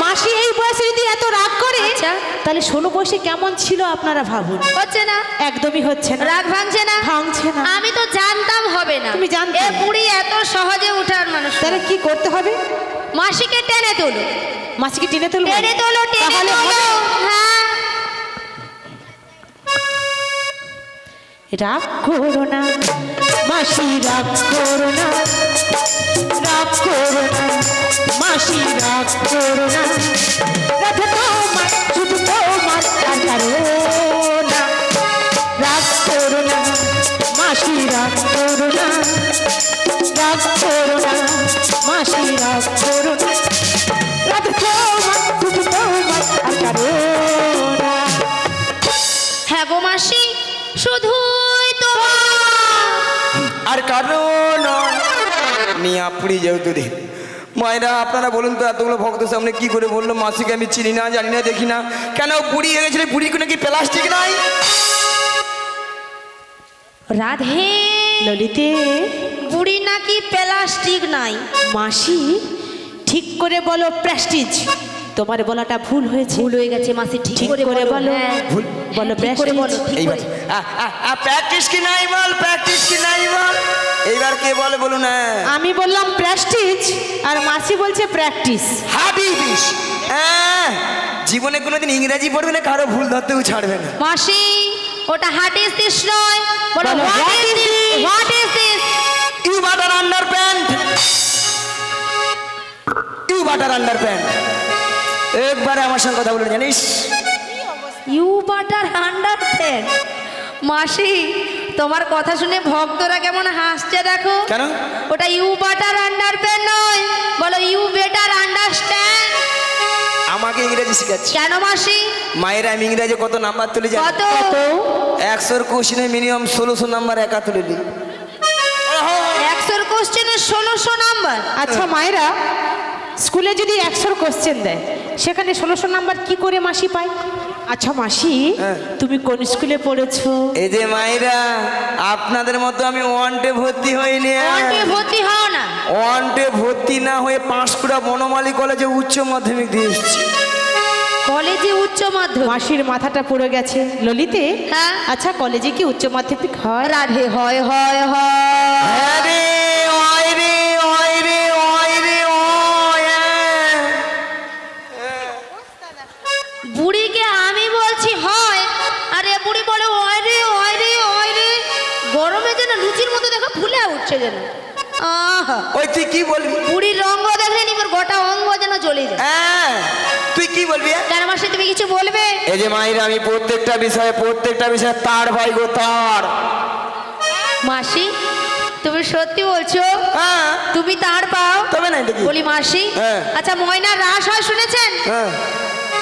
মাসি এই বয়সে যদি এত রাগ করে, আচ্ছা। তাহলে 16 বয়সে কেমন ছিল আপনারা ভাবুন। হচ্ছে না? একদমই হচ্ছে না। রাগ ভাঙছে না? ভাঙছে না। আমি তো জানতাম হবে না। তুমি জানতে? এ বুড়ি এত সহজে উঠার মানুষ না। তাহলে কি করতে হবে? মাসিকে টেনে তোলো, মাসিকে টেনে তুলবো? টেনে তোলো, টেনে তাহলে তোলো। হবে? হ্যাঁ, রাগ করো না মাসি, রাগ করো না, রাগ করো না মাসি, রাগ করো না। রাধা তোমার, শুধু তোমার কারো না। রাগ করো না মাসি, রাগ করো না, রাগ করো না মাসি, রাগ করো না। রাধা শুধু তোমার আর কারো না। হ্যাঁ গো মাসি শুধুই তোমার। আর কারণ মিয়া পুরি যেহেতু দে মায়েরা আপনারা বলুন তো এতগুলো ভক্তের সামনে কি করে বললো মাসিকে আমি চিনি না জানি না দেখি না কেন পুরী হয়ে গেছিল পুরী কোনো কি প্লাস্টিক নাই রাধে ললিতে বুড়ি নাকি প্লাস্টিক নাই। মাসি ঠিক করে বলো প্রেস্টিজ, তোমার বলাটা ভুল হয়েছে। ভুল হয়ে গেছে মাসি, ঠিক করে বলো। হ্যাঁ, ভুল বলো ঠিক করে বলো, প্রেস্টিজ। ঠিক এইবার করে। প্র্যাকটিস কি নাই বল প্র্যাকটিস কি নাই বল এইবার কে বলে বলুন না আমি বললাম প্রেস্টিজ আর মাসি বলছে প্র্যাকটিস। হাবিবিস জীবনে কোনোদিন ইংরেজি পড়বে না কারো ভুল ধরতেও ছাড়বে না মাসি ওটা হার্ট ইজ দিস নয়, বলো বলো, what what is is this, what is this. You butter under pant you butter under pant একবারে আমার সঙ্গে কথা বলুন জানিস ইউ বাটার আন্ডার প্যান্ট। মাসি তোমার কথা শুনে ভক্তরা কেমন হাসছে দেখো। কেন? ওটা ইউ বাটার আন্ডার প্যান্ট নয়, বলো ইউ বেটার আন্ডারস্ট্যান্ড। আমাকে ইংরেজি শিখাচ্ছি কেন মাসি? মায়েরা আমি ইংরেজি কত নাম্বার তুলে যাই কত? 100 কোশ্চেনে মিনিমাম 1600 নাম্বার একা তুলে দিই 100 কোশ্চেনে 1600 নাম্বার। আচ্ছা মায়েরা, স্কুলে যদি 100 কোশ্চেন দেয় সেখানে 1600 নাম্বার কি করে মাসি পায়? আচ্ছা মাসি, হ্যাঁ। তুমি কোন স্কুলে পড়েছো? এই যে মায়েরা আপনাদের মতো আমি ওয়ান্টে ভর্তি হইনি ওয়ান্টে ভর্তি হও না। ওয়ান্টে ভর্তি না হয়ে পাঁশকুড়া বনমালী কলেজে উচ্চ মাধ্যমিক দিয়ে এসেছি কলেজে উচ্চ মাধ্যমিক। মাসির মাথাটা পড়ে গেছে। ললিতে, হ্যাঁ? আচ্ছা কলেজে কি উচ্চ মাধ্যমিক হয়? রাধে হয় হয় হয়। হ্যাঁ রে ওই রে ওই রে ওই রে ওই বুড়িকে আমি বলছি হয়, আর এ বুড়ি বলে ওই রে ওই রে ওই রে। গরমে যেন লুচির মতো দেখো ফুলে উঠছে যেন। আহা, ওই তুই কি বলবি বুড়ির রঙ্গ দেখলে নিবার গোটা অঙ্গ যেন জ্বলে যায়। হ্যাঁ তুই কি বলবি কেন মাসি তুমি কিছু বলবে? এই যে মায়েরা আমি প্রত্যেকটা বিষয়ে তার ভাই গো তার মাসি তুমি সত্যি বলছো? হ্যাঁ তুমি তার পাও? তবে না এটা কি? বলি মাসি, হ্যাঁ। আচ্ছা ময়নার রাস হয় শুনেছেন? হ্যাঁ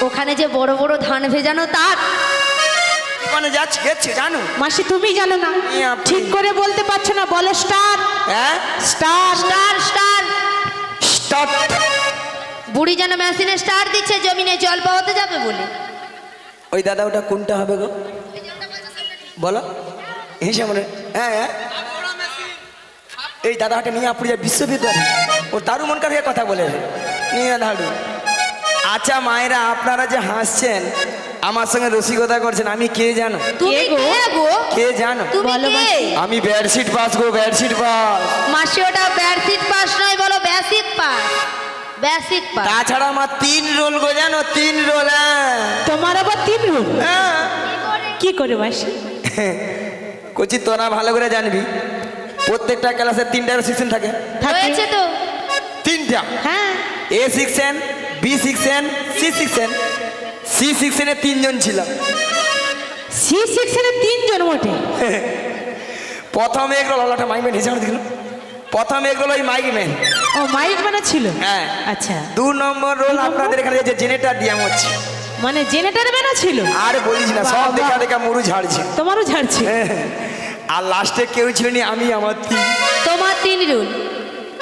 ওখানে যে বড় বড় ধান ভেজানো তার। মানে যাচ্ছে গেছে জানো মাসি তুমি জানো না? এই আপনি। ঠিক করে বলতে পারছো না, বলো স্টার। হ্যাঁ স্টার। Star star. স্টার্ট বুড়ি যেন মেশিনে স্টার দিচ্ছে জমিনে জল পাওয়াতে যাবে বলে। ওই দাদা ওটা কোনটা হবে গো বলো হিসাব মনে হ্যাঁ হ্যাঁ এই দাদাটা নিয়ে আপনি বিশ্ববিদ্যালয় ও দারু মনকার হয়ে কথা বলে নিয়ে দাঁড়ু আচ্ছা মায়েরা আপনারা যে হাসছেন আমার সঙ্গে রসিকতা করছেন আমি কে জানো তুমি কে গো? কে গো? কে জানো তুমি বলো কে? মাসি। আমি বেডশিট পাস গো বেডশিট পাস মাসি ওটা বেডশিট পাস নয়, বলো বেসিক পাস। Basic pass. তাছাড়া আমার 3 রোল গো জানো 3 রোল তোমার আবার 3 রুম? হ্যাঁ কি করে মাসি? কচি তোরা ভালো করে জানবি প্রত্যেকটা ক্লাসে 3টা সেকশন থাকে হয়েছে তো? 3টা হ্যাঁ। A section B section C section C সেকশনে 3 জন ছিলাম সি সেকশনে 3 জন মোটে। প্রথম এগরোল ওলাটা মাইকম্যান হিসাবে দিল প্রথম এগরোল ওই মাইকম্যান ও মাইক মানে ছিল? হ্যাঁ আচ্ছা, 2 নম্বর রোল আপনাদের এখানে যে জেনারেটর দিয়া হচ্ছে মানে জেনারেটর বানা ছিল? আর বলিস না সব দেখা দেখা মরু ঝাড়ছে তোমারও ঝাড়ছে? আর লাস্টে কেউ ছিল নি আমি আমার 3 তোমার 3 রুল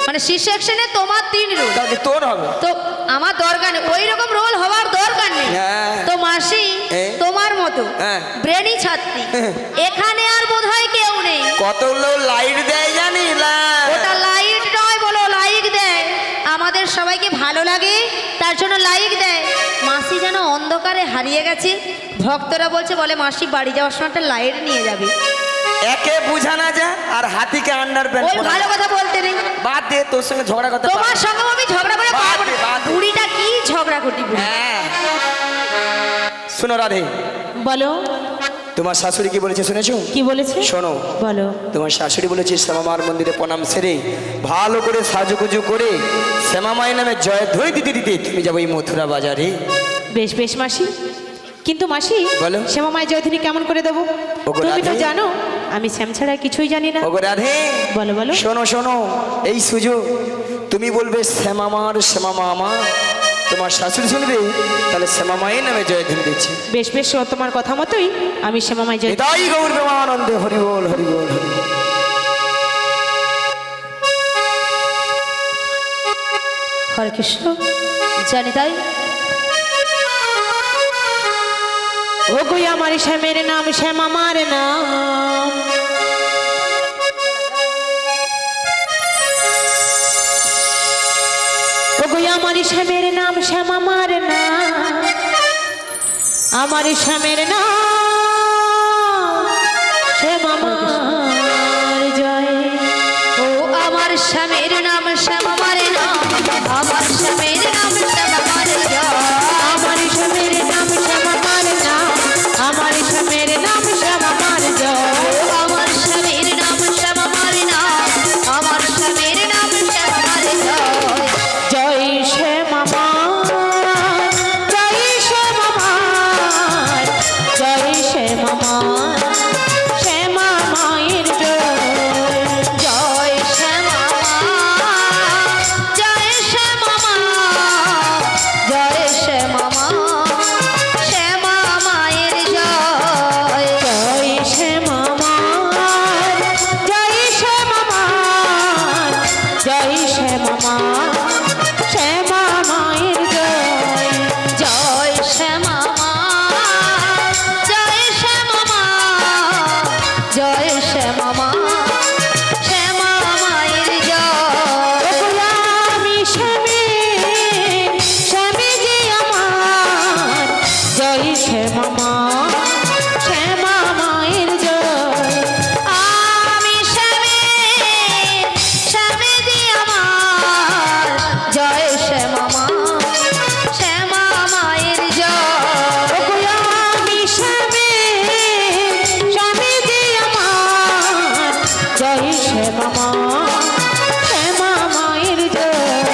মানে সি সেকশনে তোমার 3 রুল। তাহলে তোর হবে তো আমার দরকার নেই, ওই রকম রোল হওয়ার দরকার নেই। হ্যাঁ। তো মাসি হ্যাঁ। তোমার মতো হ্যাঁ। ব্রেনি ছাত্রী হ্যাঁ। এখানে আর বোধহয় কেউ নেই। কতগুলো লাইট দেয় জানি ওটা লাইট নয়, বলো লাইক দেয়। আমাদের সবাইকে ভালো লাগে তার জন্য লাইক দেয়। মাসি যেন অন্ধকারে হারিয়ে গেছে, ভক্তরা বলছে বলে মাসি বাড়ি যাওয়ার সময় একটা লাইট নিয়ে যাবে। একে বুঝা না যা আর হাতিকে আন্ডার প্যান্ট ওই ভালো কথা বলতে নেই। বাদ দে তোর সঙ্গে ঝগড়া করতে তোমার পারবো। সঙ্গে আমি ঝগড়া করে বাদ পারবো দে, না। বাদ দে। বুড়িটা কি ঝগড়া করতি বুড়ি। হ্যাঁ শোনো রাধে বলো তোমার শাশুড়ি কি বলেছে শুনেছো কি বলেছে? শোনো বলো। তোমার শাশুড়ি বলেছে শ্যামামার মন্দিরে প্রণাম সেরে ভালো করে সাজুগুজু করে শ্যামামাই নামে জয় ধরে দিতে দিতে তুমি যাবো এই মথুরা বাজারে বেশ বেশ মাসি, কিন্তু মাসি বলো। শ্যামা মায়ের জয়ধিনী কেমন করে দেবো? ওগো তুমি তো রাধে। জানো আমি শ্যাম ছাড়া কিছুই জানি না। ওগো রাধে বলো বলো। শোনো শোনো এই সুযোগ তুমি বলবে শ্যামামার শ্যামামা আমার তোমার শাশুড়ি শুনবে তাহলে শ্যামা মায়ের নামে জয়ধ্বনি দিচ্ছি। বেশ বেশ ও তোমার কথা মতোই আমি শ্যামামাই জয়। হৃদয় গৌর প্রেমানন্দে হরি বল হরি বল হরি বল। হরে কৃষ্ণ। জানি তাই ও গো আমার শ্যামের নাম শ্যামামার নাম, ও গো আমার শ্যামের নাম শ্যামামার নাম, আমার শ্যামের নাম শ্যামামার জয়। ও আমার স্বামীর নাম শ্যামামার নাম, আমার স্বামীর নাম শ্যামামার জয়। আমার শ্যামের নাম শ্যামামার নাম, আমার শ্যামের নাম শ্যামামার জয়। ও আমার স্বামীর নাম শ্যামামার নাম, আমার স্বামীর নাম শ্যামামার জয়। জয় শ্যামামার, জয় শ্যামামার, জয় শ্যামামার, শ্যামা মায়ের জয়। জয় শ্যামা মা, জয় শ্যামা মা, জয় শ্যামা মা, শ্যামা মায়ের জয়। জয় শ্যামামার, জয় শ্যামামার, জয় শ্যামামার, শ্যামা মায়ের জয়। জয় শ্যামা মা, জয় শ্যামা মা, জয় শ্যামা মা, শ্যামা মায়ের জয়। আমি স্বামী, স্বামী যে আমার, জয় শ্যামা, শ্যামা মায়ের জয়। আমি স্বামী, স্বামী দি আমার, জয় শ্যামা মা, শ্যামা মায়ের জয়। আমি স্বামী, স্বামী যে আমার, জয় শ্যামা, শ্যামা মায়ের জয়।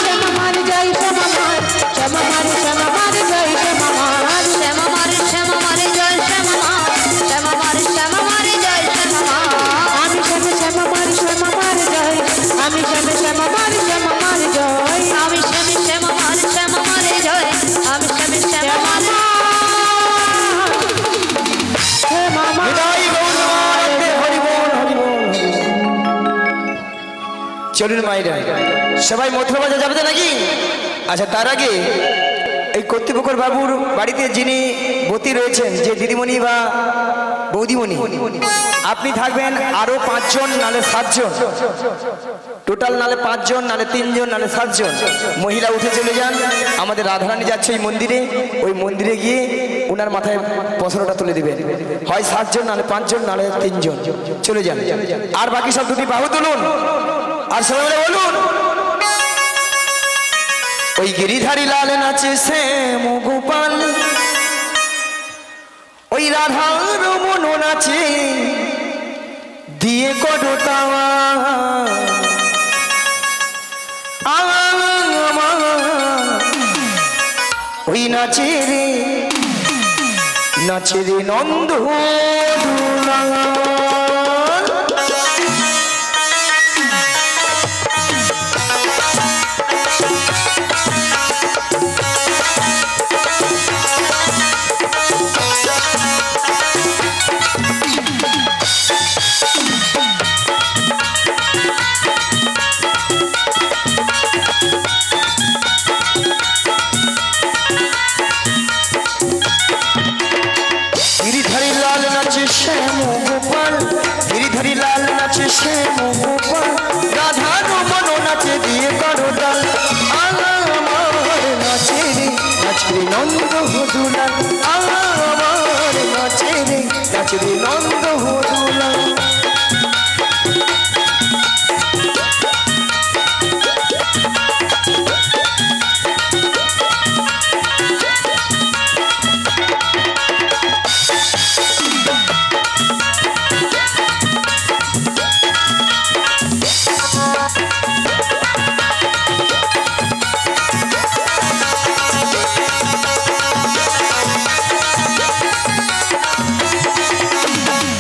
শ্যামামার জয় শ্যামামার, শ্যামামার শ্যামামার জয় শ্যামামার। শ্যামামার শ্যামামার জয় শ্যামা মা, শ্যামামার শ্যামামার জয় শ্যামা মা। আমি শ্যামে শ্যামামার শ্যামামার জয়, আমি শ্যামে শ্যামামার শ্যামামার জয়। আমি স্বামী শ্যামামার শ্যামামার জয়, আমি স্বামী শ্যামামার। শ্যামামার হৃদয় গৌর প্রেমানন্দে হরি বল হরি বল হরি বল। চলুন মায়েরা সবাই মথুরা বাজার যাবে তো নাকি? আচ্ছা তার আগে এই কর্তৃপক্ষর বাবুর বাড়িতে যিনি বতী রয়েছেন, যে দিদিমণি বা বৌদিমণি, আপনি থাকবেন আরো 5 জন নালে 7 জন, টোটাল নালে 5 জন নালে 3 জন নালে 7 জন মহিলা উঠে চলে যান। আমাদের রাধারানী যাচ্ছে ওই মন্দিরে, ওই মন্দিরে গিয়ে ওনার মাথায় পসরাটা তুলে দিবেন। হয় 7 জন নালে 5 জন নালে 3 জন চলে যান। আর বাকি সব দুটি বাহু তুলুন আর সবাই মিলে বলুন, ওই গিরিধারী লাল নাচে শ্যাম গোপাল, ওই রাধার মন নাচে দিয়ে কটতা ওই নাচে রে নন্দ গিরিধারী লাল নাচে শ্যাম গোপাল, গিরিধারী লাল নাচে শ্যাম গোপাল, রাধার মন নাচে দিয়ে করতাল। আমার নাচে রে নন্দ দুলাল, আমার নাচে রে নন্দ দুলাল।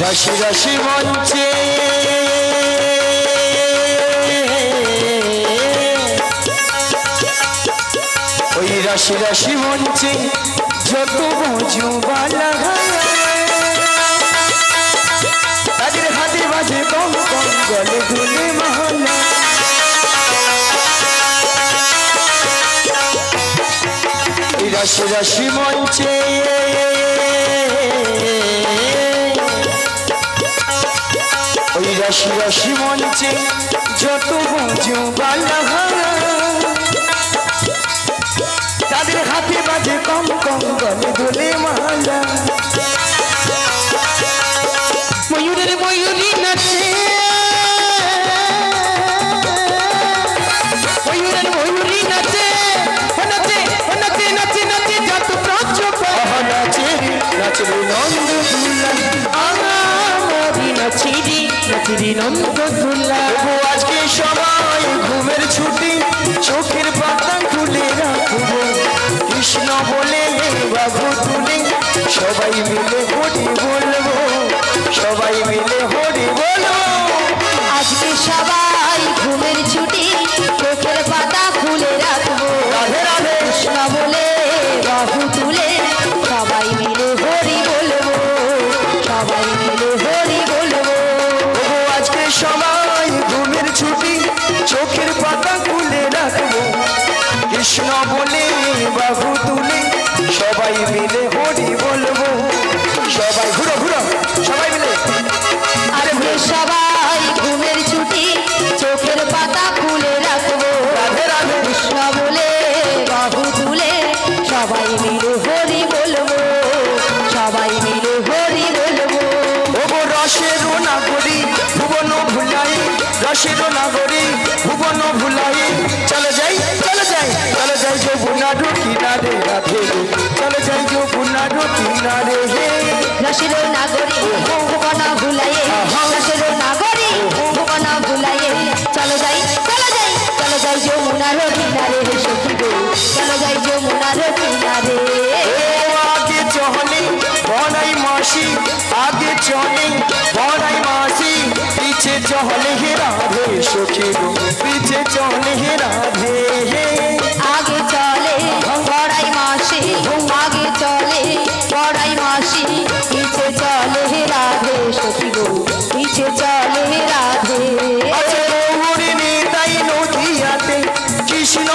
রাশি রাশি মঞ্চে রাশি রাশি মঞ্চে যত মজুবালা তাদের হাতে বাজে কম কম গলে ধুলে মহলা এই রাশি রাশি মঞ্চে ওই রাশি রাশি মঞ্চে যত মজুবালা তাদের হাতে বাজে কম কম গলে ধুলে মহলা ময়ূরের ময়ূরী নাচে ময়ূরের ময়ূরী নাচে ও নাচে ও নাচে নাচে নাচে যত প্রাচ্য নাচে নাচবে নন্দ দুলা আমারি নাচিরি নাচিরি নন্দ দুলা আজকে সবাই ঘুমের ছুটি চোখের পাতা খুলে রাখবো কৃষ্ণ বলে বাবু তুলে সবাই মিলে হরি বলবো সবাই মিলে হরি বলবো আজকে সবাই ঘুমের ছুটি চোখের পাতা খুলে রাখবো রাধে রাধে কৃষ্ণ বলে বাহু তুলে সবাই মিলে হরি বলবো সবাই মিলে হরি বলবো তবু আজকে সবাই ঘুমের ছুটি চোখের পাতা খুলে রাখবো কৃষ্ণ বলে বাবু তুলে সবাই মিলে হরি বলবো সবাই ঘুরো ঘুরো সবাই মিলে আজকে সবাই ঘুমের ছুটি চোখের পাতা খুলে রাখবো রাধে রাধে কৃষ্ণ বলে বাহু তুলে সবাই মিলে হরি বলবো সবাই মিলে হরি বলবো ওগো রসের নাগরী ভুবন ভুলাই রসের নাগরী ভুবন ভুলাই চলে যাই চলে যাই চলে যাই যে বুনাডু কিনারে রাধে রে চলে যাই যে বুনাডু কিনারে হে রসের নাগরী ভুবন ভুলাইয়ে রসের নাগরী ভুবন ভুলাইয়ে চলো যাই চলো যাই চলো যাই যমুনার কিনারে হে সখী গো চলো যাই যমুনার কিনারে ও আগে চলে বড়াই মাসি আগে চলে বড়াই মাসি পিছে চলে হে রাধে সখী গো পিছে চলে হে রাধে হে আগে চলে বড়াই মাসি আগে চলে বড়াই মাসি পিছে চলে হে রাধে সখী গো পিছে চলে হে রাধে আছে গৌরী নিতাই নদিয়াতে কৃষ্ণ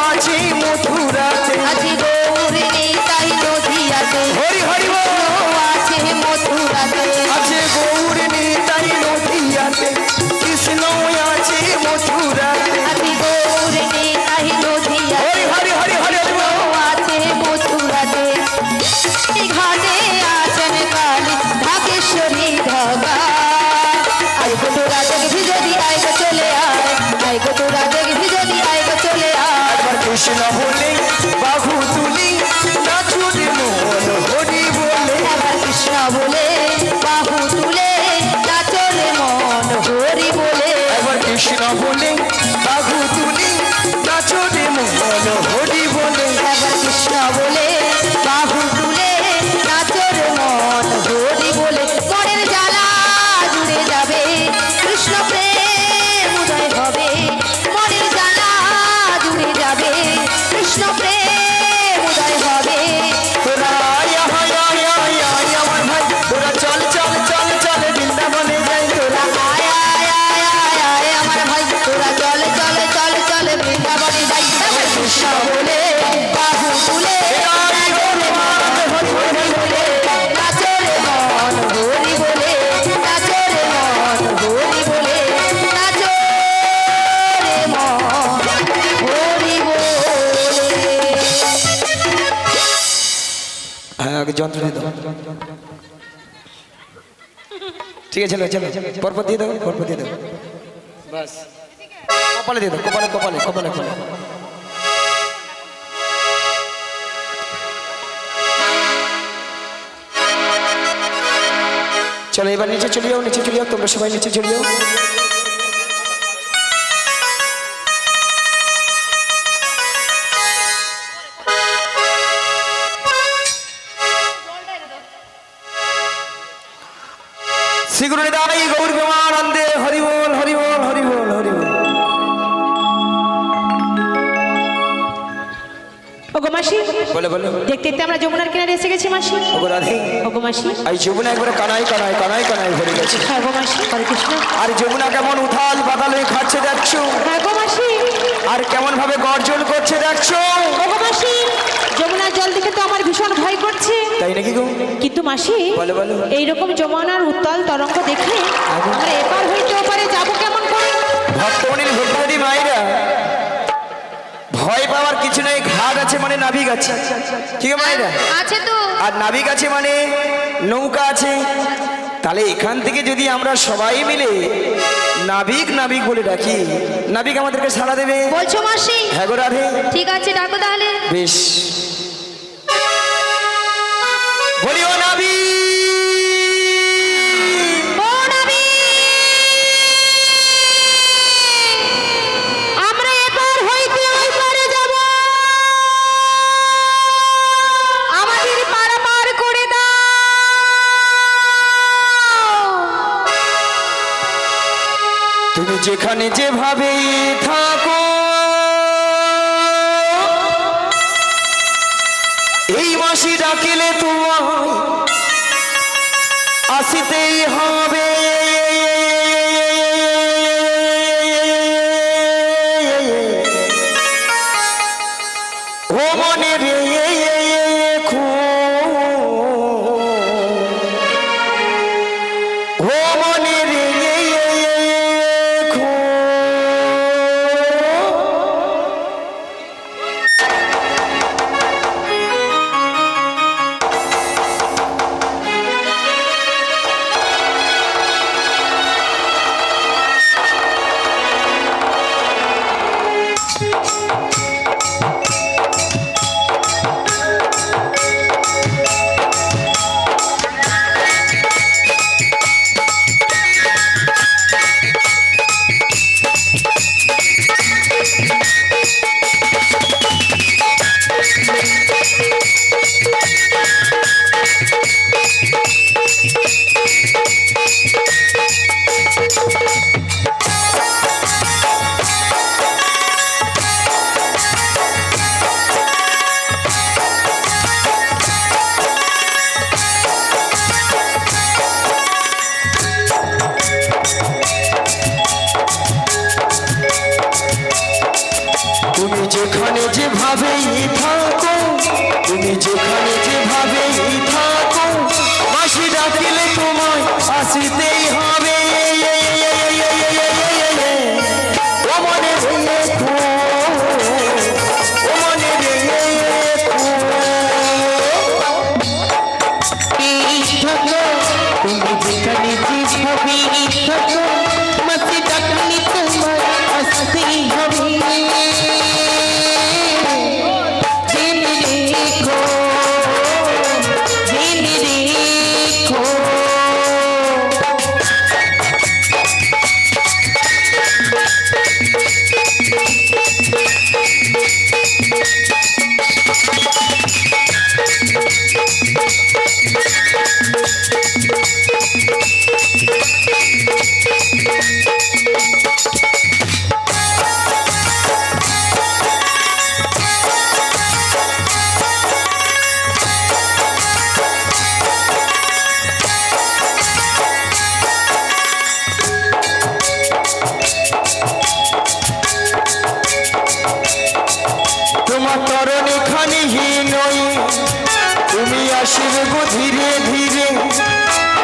আছে মথুরাতে আছে গৌরী নিতাই নদিয়াতে হরি হরি বল আছে মথুরাতে আছে গৌরী নিতাই নদিয়াতে কৃষ্ণ আছে মথুরাতে আছে গৌরী নিতাই নদিয়াতে হরি হরি হরি হরি বল আছে মথুরাতে ঘাটে আছেন কালী ঢাকেশ্বরী ঢগা আয় গো তোরা দেখবি যদি আয় গো চলে আয় গো তোরা দেখবি যদি আয় গো চলে আয় একবার কৃষ্ণ বলে বাহু তুলি নাচুরে মন হরি বলে আবার কৃষ্ণ বলে বাহু তুলে নাচরে মন হরি বলে একবার কৃষ্ণ বলে বাহু তুলি নাচুরে মন হরি বলে আবার কৃষ্ণ বলে বাহু তুলে নাচরে মন হরি বলে মনের জ্বালা জুড়ে যাবে কৃষ্ণ প্রেম উদয় হবে মনের জ্বালা জুড়ে যাবে কৃষ্ণ প্রেম উদয় হবে তোরা আয় আয় আয় আয় আয় আমার ভাই তোরা চল চল চল চল বৃন্দাবনে যাই তোরা আয় আয় আয় আয় আয় আমার ভাই তোরা চলে চলে চলে চলে বৃন্দাবনে যাই আবার কৃষ্ণ বলে বাহু তুলে নাচরে মন হরি বলে নাচরে মন হরি বলে নাচরে মন হরি বলে নাচরে মন হরি বলে হ্যাঁ আগে যন্ত্র দিয়ে দাও ঠিক আছে চলো চলো পরপর দিয়ে দাও পরপর দিয়ে দাও বাস কপালে দিয়ে দাও কপালে কপালে কপালে কপালে চলো এবার নিচে চলে যাও তোমরা সবাই নিচে চলে যাও শ্রী গুরু নিতাই গৌর প্রেমানন্দে হরি বল হরি বল হরি বল হরি বল ওগো মাসি, বলে বলে দেখতে দেখতে আমরা যমুনার কিনারে এসে গেছি মাসি। ওগো রাধে, ওগো মাসি, এই যমুনা একবারে কানাই কানাই কানাই কানাই ভরে গেছে। হ্যাঁ গো মাসি, হরে কৃষ্ণ। আর যমুনা কেমন উথাল পাতাল হয়ে খাচ্ছে দেখছো, হ্যাঁ গো মাসি, আর কেমন ভাবে গর্জন করছে দেখছো। ওগো মাসি, যমুনার জল দেখে তো আমার ভীষণ ভয় করছে। তাই নাকি গো? কিন্তু মাসি, বলো বলো। এইরকম যমুনার উত্তাল তরঙ্গ দেখে আমরা এপার হইতে ওপারে যাবো কেমন করে? ভক্তমণির ভক্তি মায়েরা, ভয় পাওয়ার কিছু নেই। ঘাট আছে মানে নাবিক আছে, ঠিক আছে মায়েরা? আছে তো। আর নাবিক আছে মানে নৌকা আছে। তাহলে এখান থেকে যদি আমরা সবাই মিলে নাবিক নাবিক বলে ডাকি, নাবিক আমাদেরকে সাড়া দেবে। বলছো মাসি? হ্যাঁ গো রাধে। ঠিক আছে, ডাকো তাহলে। বেশ, বলিও নাবিক। ও নাবিক, আমরা এপার হইতে ওই পারে যাব, আমাদের পারাপার করে দাও। তুমি যেখানে যেভাবে থাকো, এই মাসি ডাকিলে তোমায় আসিতেই হবে। ও মনে রেখো, ও মনে রেখো। তুমি যেখানে যেভাবেই থাকো, তুমি যেখানে যেভাবেই থাকো, মাসি ডাকিলে তোমায় আসিতেই হবে। ও মনে রেখো, ও মনে রেখো। তুমি যেখানে যেভাবে থাকো, মাসি ডাকলে তোমায় আসতেই হবে। জেনে রেখো, জেনে রেখো। তোমার তরণে খানি হীনই, তুমি আসিবে গো ধীরে ধীরে।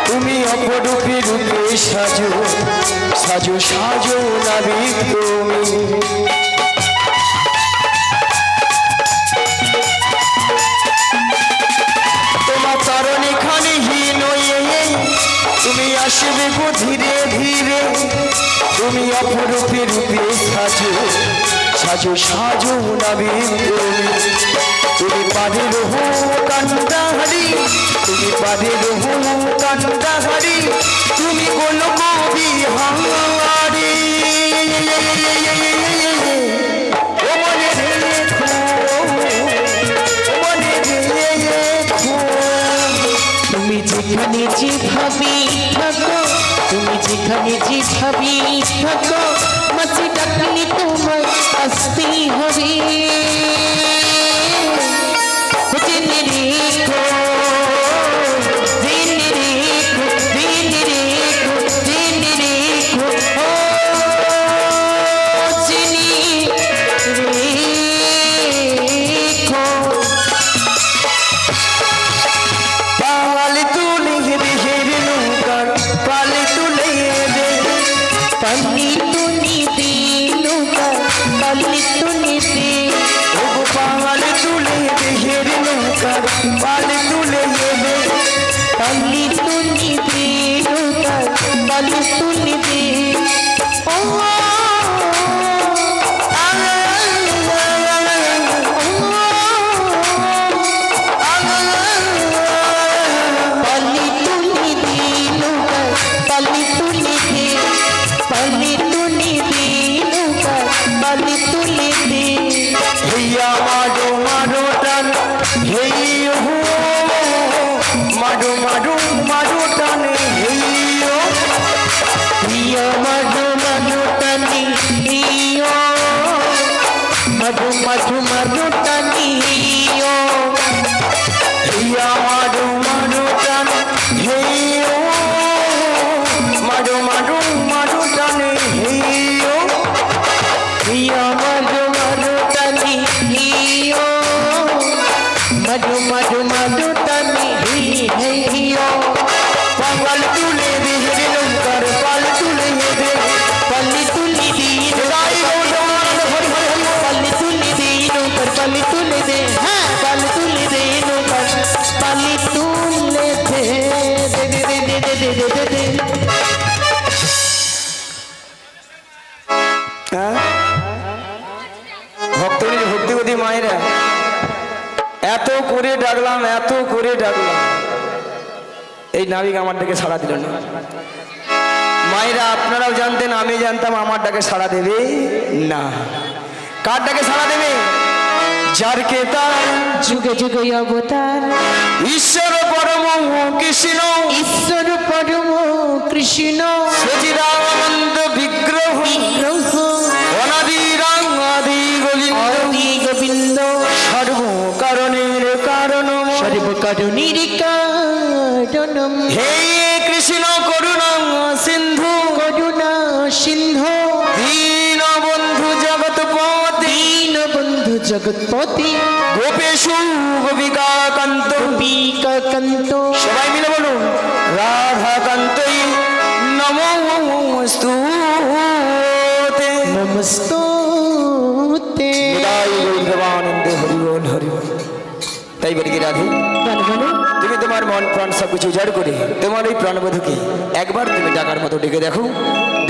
তুমি অপরূপে রূপে সাজো, সাজো সাজো নাবিক তুমি। তোমার তরণে খানি হীনই, তুমি আসিবে গো ধীরে ধীরে। তুমি অপরূপে রূপে সাজো, সাজো সাজো নাবিক তুমি। তুমি পারের হো কান্দাহারি, তুমি পারের হো কান্দাহারি, তুমি গোল বিহারি। ও মনে রেখো, ও মনে রেখো। তুমি যেখানে যেভাবে থাকো, তুমি যেখানে যেভাবে থাকো, মাসি ডাকলে তোমায় আসতেই হবে। রেখো জেনে রেখো জেনে রেখো জেনে রেখো ও জেনে রেখো পাল তুলে বিহের নৌকার পাল তুলে দে पल्ली तुनी दीनू का पल्ली तुनी दे ও পাল তুলে বিহের নৌকার পাল তুলে দে पल्ली तुनी दीनू का पल्ली तुनी दे ओ पल्ली तुनी दीनू का पल्ली तुनी दे पल्ली तुनी दीनू का पल्ली तुनी दे হেইয়া মাডো মাডো টান হেইও মাডো মাডো মাডো টান হেইও Io madu madu tani io madu madu madu tani io হেইয়া মাডো মাডো টান হেইও মাডো মাডো মাডো টান হেইও io madu madu tani io madu madu madu tani io পাল তুলে বিহের নৌকার পাল তুলে দে palli tulli di জয় গৌরমানন্দ Hari Hari Hari palli tulli di no per palli tulli de ha palli tulli de no per palli tulli de হ্যাঁ? ভক্তদের ভক্তিগতী মায়েরা এত করে ডাকলাম এত করে ডাকলাম এই নাবিক আমার ডাকে সাড়া দিল না মায়েরা আপনারাও জানতেন আমি জানতাম আমার ডাকে সাড়া দেবে না কার ডাকে সাড়া দেবে যার কে তার যুগে যুগে অবতার ঈশ্বর পরম কৃষ্ণ ঈশ্বর পরম কৃষ্ণ সচিদানন্দ বিগ্রহ গ্রহ অনাদিরাং আদি গোবিন্দ অদি গোবিন্দ সর্ব কারণের কারণ সর্বকারণীর কারণম হে কৃষ্ণ করুণা সিন্ধু করুণা সিন্ধু দীন বন্ধু জগৎপতি দীনবন্ধু জগৎপতি গোপেশু গোপিকা কান্ত গোপিকাকান্ত সবাই মিলে বলুন রাধাকান্তই নমস্তুতে নমস্তুতে জয় গৌরবানন্দ হরি বল হরি বল। তাই বলি কি রাধে বলো বলো তুমি তোমার মন প্রাণ সব কিছু উজাড় করে তোমার এই প্রাণবধূকে একবার তুমি ডাকার মতো ডেকে দেখো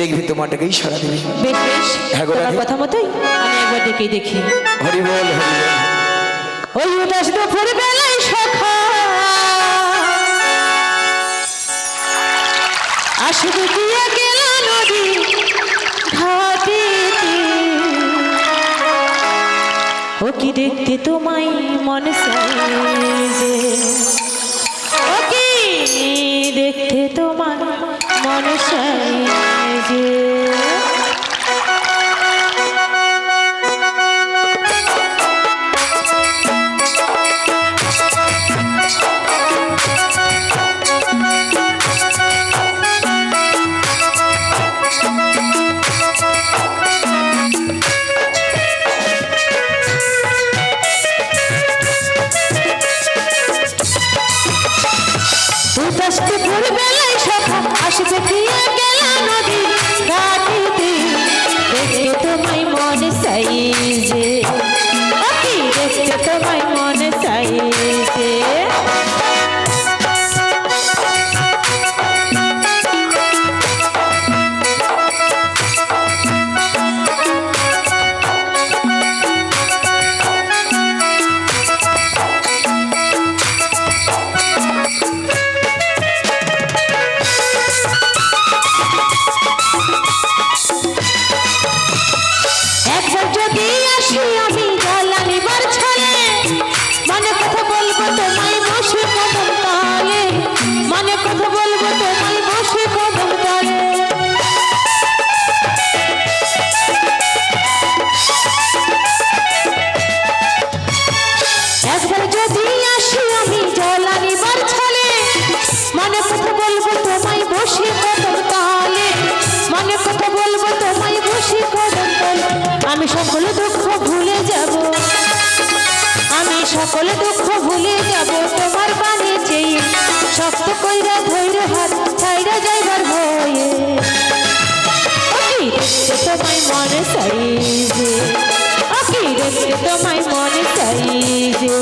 দেখবি তোমারটাকেই সারা দেবে বেশ বেশ হ্যাঁ গো, তোমার রাধে। কথা মতোই আমি একবার ডেকে দেখি হরি বল হরি বল ওই উদাস দুপুর বেলায় সখা আসবে গিয়া গেল নদী ঘাটিতে ও কি দেখতে তোমায় মন সাইজে ও কি দেখতে তোমার মন সাইজে উদাসতে ভোরবেলায় সখা আসবে গিয়া গেল নদী ঘাটিতে দেখতে তোমায় মন সাইজে ও কি দেখতে তোমায় মন সাইজে একবার যদি আসি আমি জ্বালানিবার ছলে মানে কথা বলবো তোমায় বসে কদম তালে মানে কথা বলবো তোমায় বসে কদম তালে একবার যদি আসি আমি সকল দুঃখ ভুলে যাব, আমি সকল দুঃখ ভুলে যাব তোমার পানে চেয়ে, শক্ত কইরা ধৈর্য হাত ছাইরা যাইবার ভয়ে। আকি দেখতে তোমায় মনে চাই যে, আকি দেখতে তোমায় মনে চাই যে।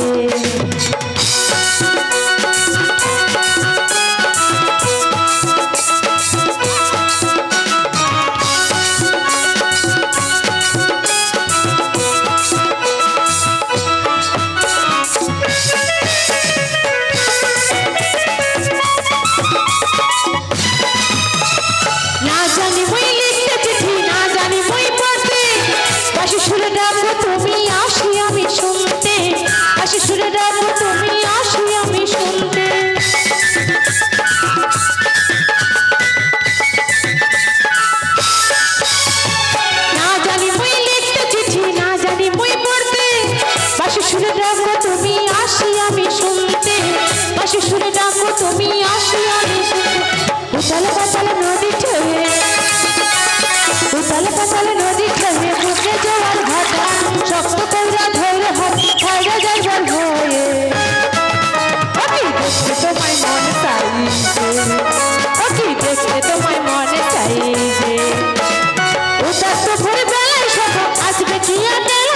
না জানি মই লিখতে চিঠি, না জানি মই পড়তে, পাশে সুরে ডাকো তুমি আসি আমি শুনতে, পাশে সুরে ডাকো তুমি আসি আমি শুনতে। না জানি মই লিখতে চিঠি, না জানি মই পড়তে, পাশে সুরে ডাকো তুমি আসি আমি শুনতে, পাশে সুরে ডাকো তুমি আসি আমি শুনতে। উতাল পাতাল নদী ঢেউয়ে, উতাল পাতাল নদী ঢেউয়ে বুকে জোয়ার ভাটা, শক্ত কইরা ধৈর্য হাত ছাইরা যাইবার ভয়ে। আকি দেখতে তোমায় মনে চাই যে, আকি দেখতে তোমায় মনে চাই যে। উদাস ভোর বেলায় সব আসবে কি আটের